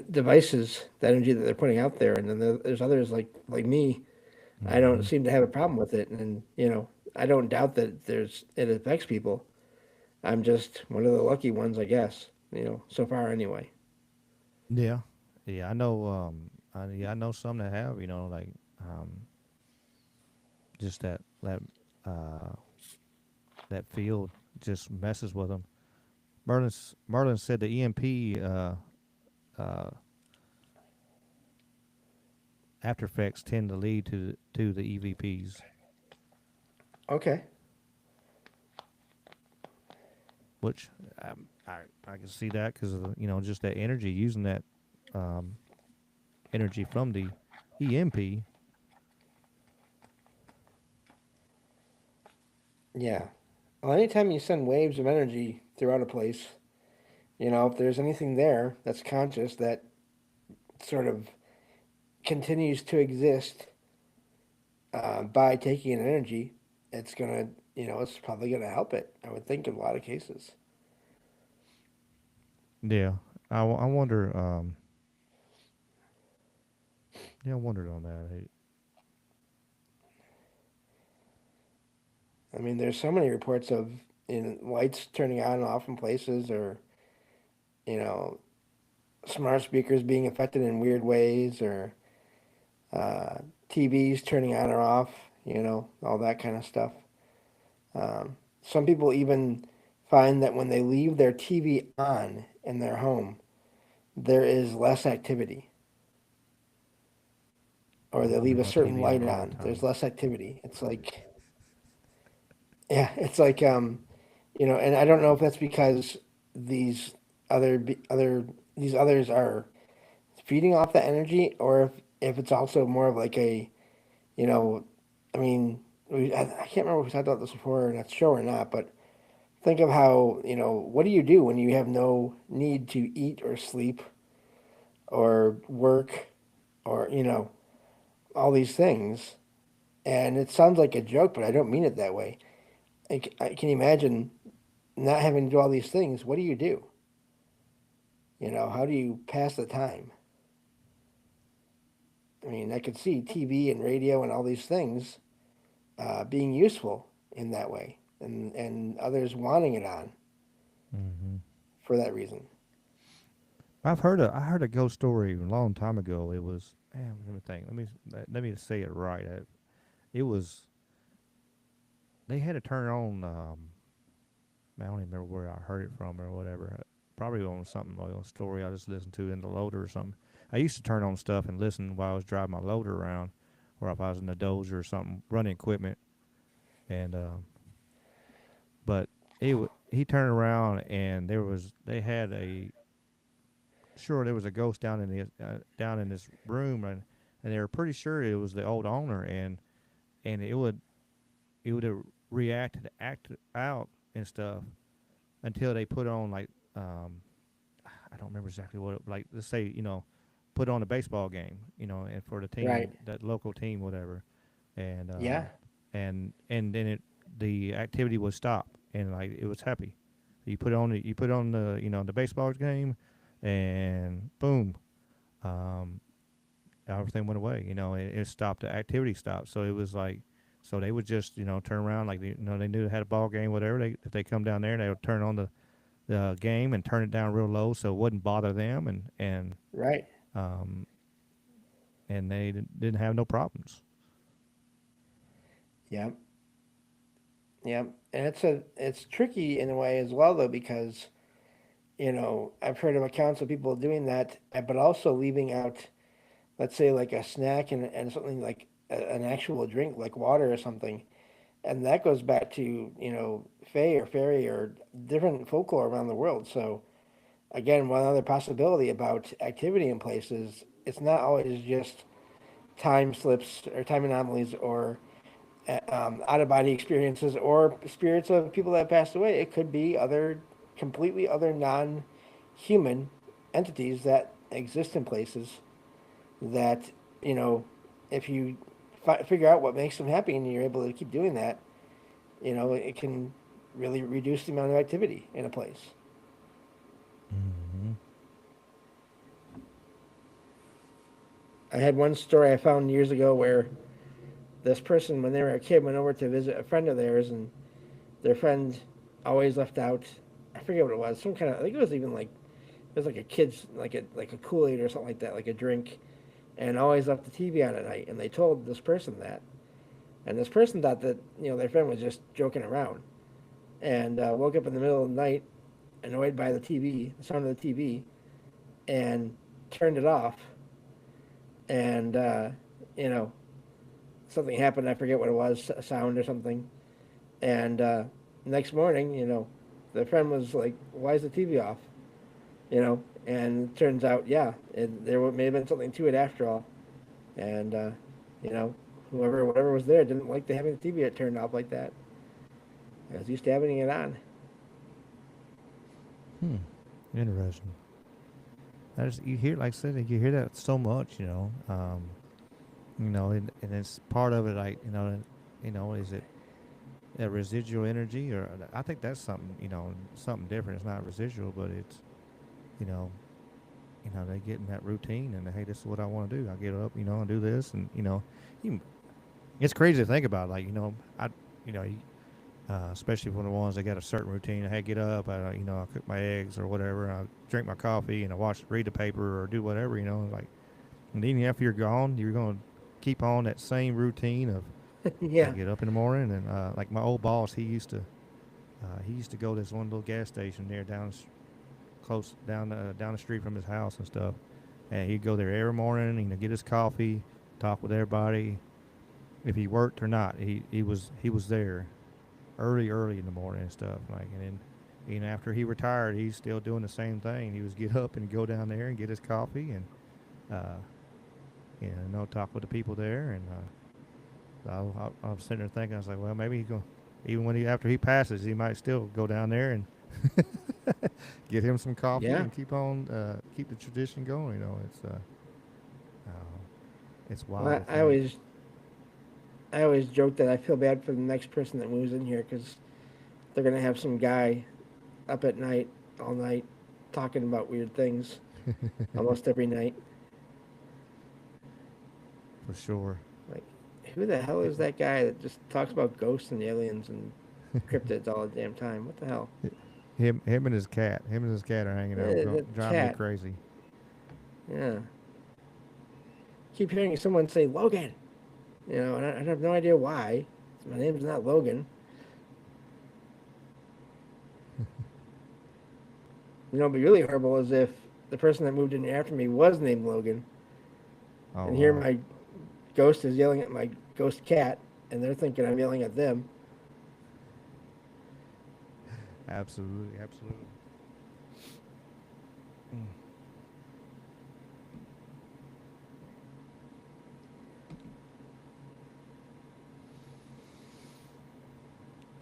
devices, the energy that they're putting out there, and then there's others like me. I don't Hmm. seem to have a problem with it, and you know I don't doubt that it affects people. I'm just one of the lucky ones, I guess. You know, so far anyway. Yeah, yeah. I know. I know some that have. Like just uh, that field just messes with them. Merlin said the EMP uh, after effects tend to lead to the EVPs, Okay. which I can see that because of just that energy using that um, energy from the EMP. Yeah. Well, anytime you send waves of energy throughout a place, you know, if there's anything there that's conscious that sort of continues to exist by taking an energy, it's gonna, you know, it's probably gonna help it. I would think in a lot of cases. Yeah, I wonder. Yeah, I wondered on that. I mean, there's so many reports of lights turning on and off in places, or you know, smart speakers being affected in weird ways, or uh, TVs turning on or off. You know, all that kind of stuff. Some people even find that when they leave their TV on in their home, there is less activity, or they I leave leave a my certain TV on light all the on. There's time. less activity. It's like, yeah, it's like, you know, and I don't know if that's because these other these others are feeding off that energy, or if it's also more of like a, you know, I mean, I can't remember if we talked about this before in that show or not, but think of how, you know, what do you do when you have no need to eat or sleep or work or, you know, all these things? And it sounds like a joke, but I don't mean it that way. I can you imagine not having to do all these things? What do you do? You know, how do you pass the time? I mean, I could see TV and radio and all these things being useful in that way, and others wanting it on Hmm. for that reason. I heard a ghost story a long time ago. It was let me think. Let me say it right. It was they had to turn on. I don't even remember where I heard it from or whatever. Probably on something like a story I just listened to in the loader or something. I used to turn on stuff and listen while I was driving my loader around, or if I was in the dozer or something running equipment. And but he turned around and they had a sure there was a ghost down in this room, and they were pretty sure it was the old owner, and it would react and act out and stuff until they put on like I don't remember exactly what like let's say put on a baseball game and for the Right. team, that local team, whatever, and Yeah. and then the activity would stop and like it was happy. You put on the the baseball game, and boom, um, everything went away. It stopped. The activity stopped. So it was like, so they would just turn around like they knew they had a ball game, whatever. If they come down there, they would turn on the game and turn it down real low so it wouldn't bother them, Right. um and they didn't have no problems. Yep. Yeah, and it's tricky in a way as well though because I've heard of accounts of people doing that, but also leaving out, let's say like a snack and something like an actual drink like water or something, and that goes back to fae or fairy or different folklore around the world. So again, one other possibility about activity in places, it's not always just time slips or time anomalies or out of body experiences or spirits of people that passed away. It could be completely other non human entities that exist in places that, you know, if you figure out what makes them happy and you're able to keep doing that, it can really reduce the amount of activity in a place. Mm-hmm. I had one story I found years ago where this person, when they were a kid, went over to visit a friend of theirs, and their friend always left out. I forget what it was. Some kind of. I think it was even like it was like a kid's like a Kool-Aid or something like that, like a drink, and always left the TV on at night. And they told this person that, and this person thought that their friend was just joking around, and woke up in the middle of the night, annoyed by the sound of the TV, and turned it off. And you know, something happened. I forget what it was, a sound or something. And next morning, the friend was like, "Why is the TV off?" And it turns out, yeah, there may have been something to it after all. And you know, whatever was there didn't like having the TV turned off like that. I was used to having it on. Interesting. You hear, like I said, you hear that so much, and it's part of it, like, is it a residual energy, or I think that's something, something different. It's not residual, but it's, you know, they get in that routine and hey, this is what I want to do. I get up, and do this, and you, it's crazy to think about. Like, you know, especially for the ones that got a certain routine. Hey, get up, I cook my eggs or whatever. I drink my coffee and I read the paper or do whatever. Like, and then after you're gone, you're gonna keep on that same routine of I Yeah. get up in the morning and like my old boss, he used to go to this one little gas station there close down the street from his house and stuff, and he'd go there every morning, get his coffee, talk with everybody. If he worked or not, he was there early in the morning and stuff. Like, and then even after he retired, he's still doing the same thing. He was get up and go down there and get his coffee and uh, talk with the people there. And I was sitting there thinking, I was like, well, maybe he's going, even after he passes, he might still go down there and get him some coffee Yeah. and keep the tradition going. It's wild Well, to I think. always I always joke that I feel bad for the next person that moves in here because they're gonna have some guy up at night all night talking about weird things almost every night. For sure. Like, who the hell is that guy that just talks about ghosts and aliens and cryptids all the damn time? What the hell? Him and his cat are hanging out, The driving me cat. crazy. Yeah. Keep hearing someone say Logan. And I have no idea why. My name's not Logan. It'd be really horrible is if the person that moved in after me was named Logan, Oh and here wow. my ghost is yelling at my ghost cat, and they're thinking I'm yelling at them. Absolutely, absolutely. Mm.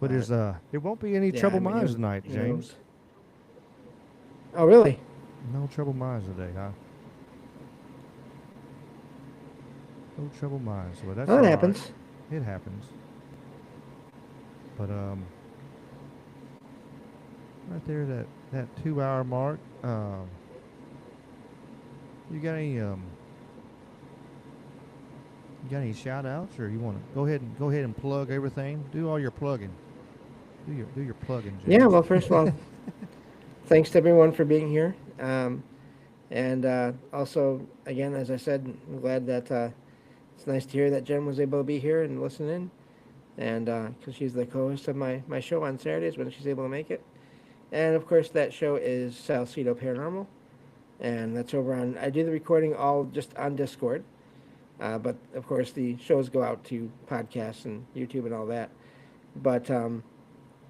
But But there won't be any yeah, I trouble mean, minds tonight, who James. knows? Oh, really? No trouble minds today, huh? No trouble minds. Well, that's Well, that all right. happens. It happens. But right there, that 2 hour mark. You got any shout outs, or you want to go ahead and plug everything? Do all your plugging. Do your plugging, Yeah. James. Well, first of all, thanks to everyone for being here. And also, again, as I said, I'm glad that it's nice to hear that Jen was able to be here and listen in. and because she's the co-host of my show on Saturdays when she's able to make it. And of course, that show is Salsido Paranormal, and that's over on. I do the recording all just on Discord, but of course the shows go out to podcasts and YouTube and all that. But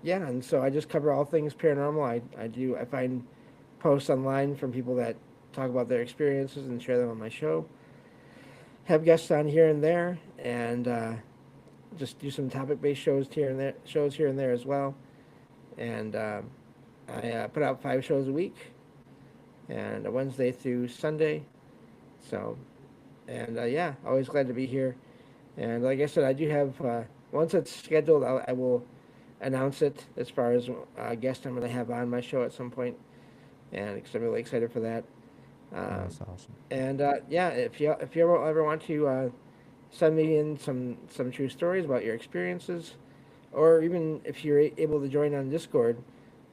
yeah, and so I just cover all things paranormal. I find posts online from people that talk about their experiences and share them on my show. Have guests on here and there, and just do some topic-based shows here and there as well. And I put out 5 shows a week, and a Wednesday through Sunday. So, and yeah, always glad to be here. And like I said, I do have once it's scheduled, I will announce it as far as a guest I'm going to have on my show at some point, and because I'm really excited for that. That's awesome. And yeah, if you ever want to send me in some true stories about your experiences, or even if you're able to join on Discord,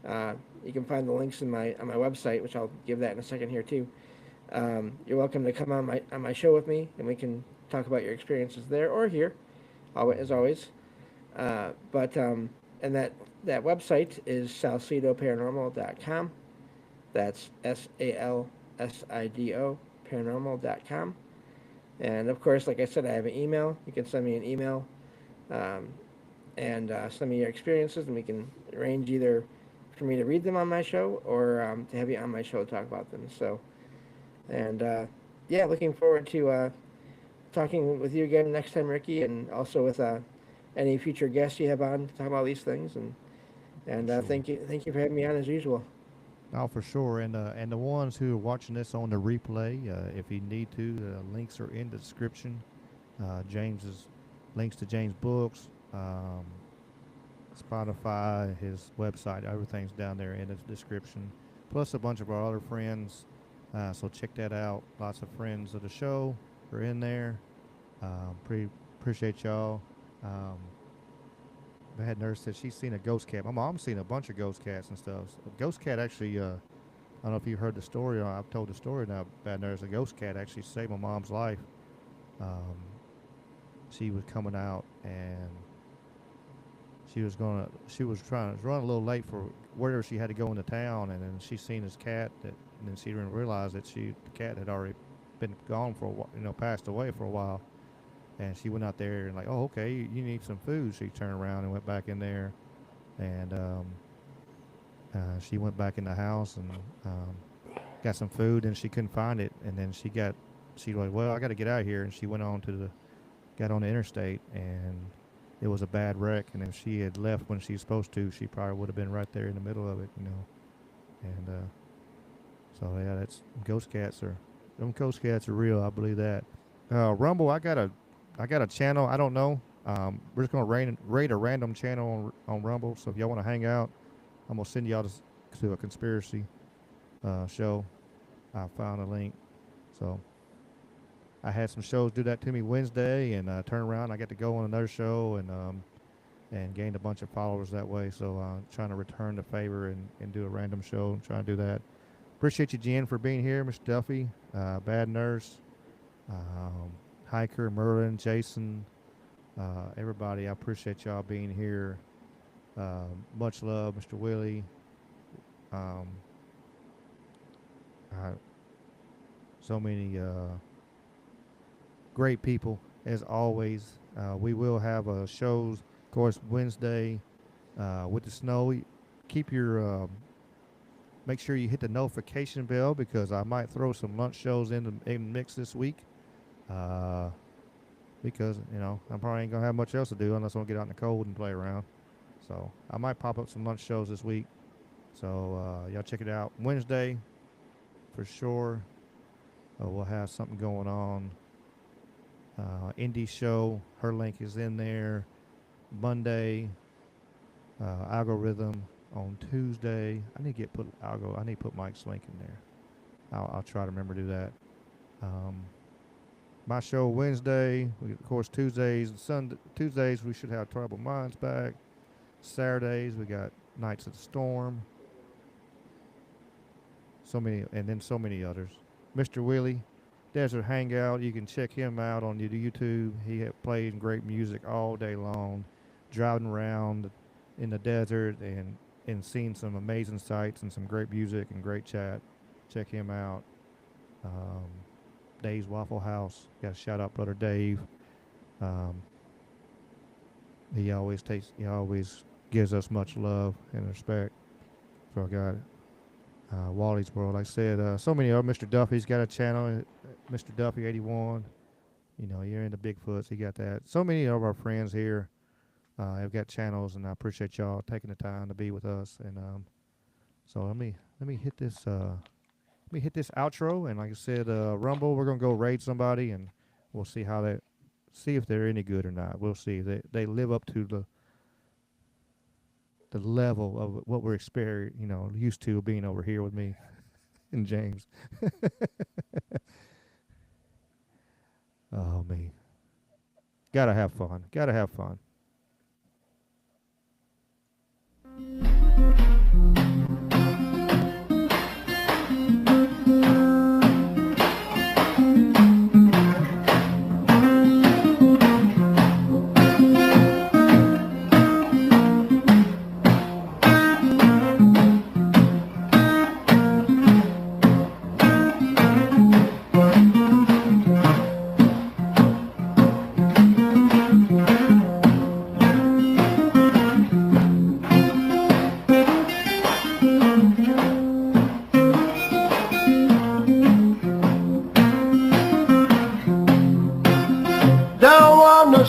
you can find the links on my website, which I'll give that in a second here too. You're welcome to come on my show with me, and we can talk about your experiences there or here, as always. But and that website is salsidoparanormal.com. That's SALSIDO paranormal.com. And of course, like I said, I have an email. You can send me an email um, and send me your experiences, and we can arrange either for me to read them on my show or to have you on my show to talk about them. So, and yeah, looking forward to talking with you again next time, Ricky, and also with any future guests you have on to talk about these things. And Sure. thank you for having me on as usual. Oh, for sure. And the ones who are watching this on the replay, if you need to, the links are in the description. James's links to James' books, Spotify, his website, everything's down there in the description. Plus a bunch of our other friends. So check that out. Lots of friends of the show are in there. Appreciate y'all. Um, Bad Nurse said she's seen a ghost cat. My mom's seen a bunch of ghost cats and stuff. A ghost cat actually, I don't know if you've heard the story or I've told the story now, Bad Nurse. A ghost cat actually saved my mom's life. Um, she was coming out and she was trying to run a little late for wherever she had to go into town, and then she seen this cat and then she didn't realize that the cat had already been gone for a while, passed away for a while. And she went out there and like, oh, okay, you need some food. She turned around and went back in there, and she went back in the house and got some food, and she couldn't find it. And then she was like, well, I got to get out of here. And she got on the interstate, and it was a bad wreck. And if she had left when she was supposed to, she probably would have been right there in the middle of it, And so yeah, them ghost cats are real. I believe that. Rumble, I got a channel. I don't know. We're just gonna rate a random channel on Rumble. So if y'all want to hang out, I'm gonna send y'all to a conspiracy show. I found a link. So I had some shows do that to me Wednesday, and turn around. I got to go on another show and gained a bunch of followers that way. So trying to return the favor and do a random show and trying to do that. Appreciate you, Jen, for being here, Mr. Duffy, Bad Nurse. Hiker, Merlin, Jason, everybody. I appreciate y'all being here. Much love, Mr. Willie. Um, so many great people as always. We will have shows, of course, Wednesday with the snow. Keep your make sure you hit the notification bell because I might throw some lunch shows in the mix this week. Because I probably ain't gonna have much else to do unless I want to get out in the cold and play around. So I might pop up some lunch shows this week. So y'all check it out Wednesday for sure. We'll have something going on. Indie show, her link is in there. Monday, algorithm on Tuesday. I need to put Mike's link in there. I'll try to remember to do that. My show Wednesday, of course Tuesdays and Sunday. Tuesdays we should have Troubled Minds back. Saturdays we got Nights of the Storm. So many others. Mr. Willie, Desert Hangout. You can check him out on YouTube. He played great music all day long. driving around in the desert and seeing some amazing sights and some great music and great chat. Check him out. Dave's Waffle House. Got to shout out brother Dave. He always gives us much love and respect. So I got Wally's World. Like I said, so many of Mr. Duffy's got a channel. Mr. Duffy 81. You know, you're into Bigfoots. He got that. So many of our friends here have got channels, and I appreciate y'all taking the time to be with us. And so let me hit this. Let me hit this outro. And like I said, Rumble, we're gonna go raid somebody, and we'll see if they're any good or not. We'll see if they live up to the level of what we're used to being over here with me and James. Oh, me. Gotta have fun. Gotta have fun.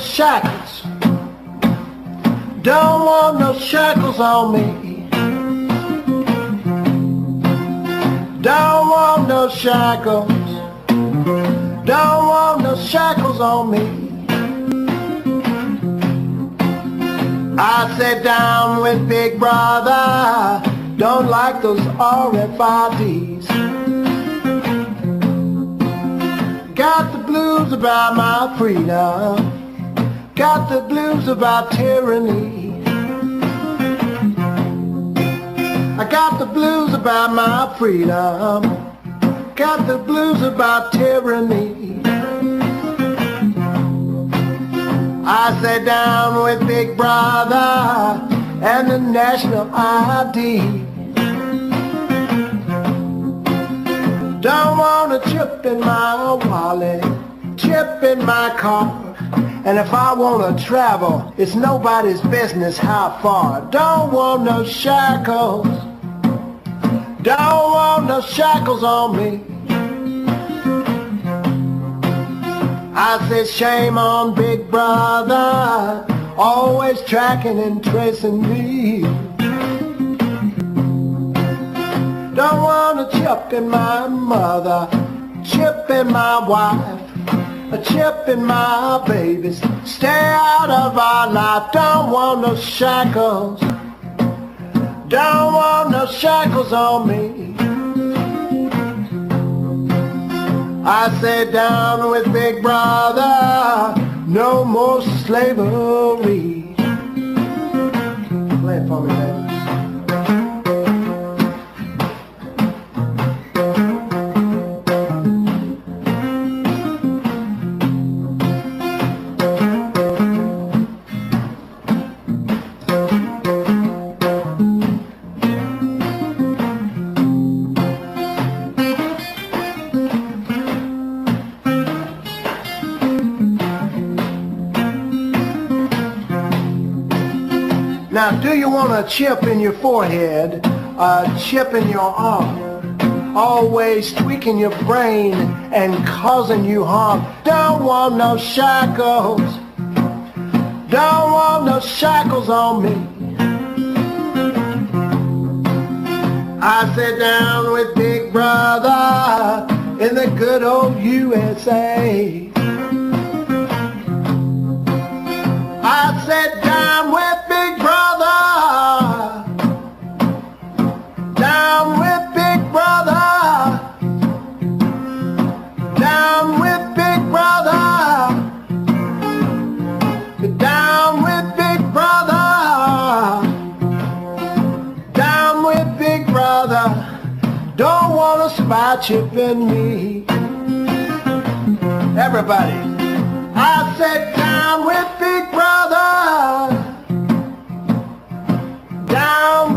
Shackles, don't want no shackles on me. Don't want no shackles, don't want no shackles on me. I sat down with Big Brother, don't like those RFIDs. Got the blues about my freedom. Got the blues about tyranny. I got the blues about my freedom. Got the blues about tyranny. I sat down with Big Brother and the national ID. Don't want a chip in my wallet, chip in my car. And if I want to travel, it's nobody's business how far. Don't want no shackles. Don't want no shackles on me. I said shame on Big Brother, always tracking and tracing me. Don't want a chip in my mother, chip in my wife, a chip in my babies. Stay out of our life. Don't want no shackles. Don't want no shackles on me. I sat down with Big Brother. No more slavery. Play it for me, baby. Now, do you want a chip in your forehead, a chip in your arm, always tweaking your brain and causing you harm? Don't want no shackles. Don't want no shackles on me. I sat down with Big Brother in the good old USA. I sat down with Big Brother. Down with Big Brother. Down with Big Brother. Down with Big Brother. Down with Big Brother. Don't want a spy chip in me. Everybody. I sat down with Big Brother. down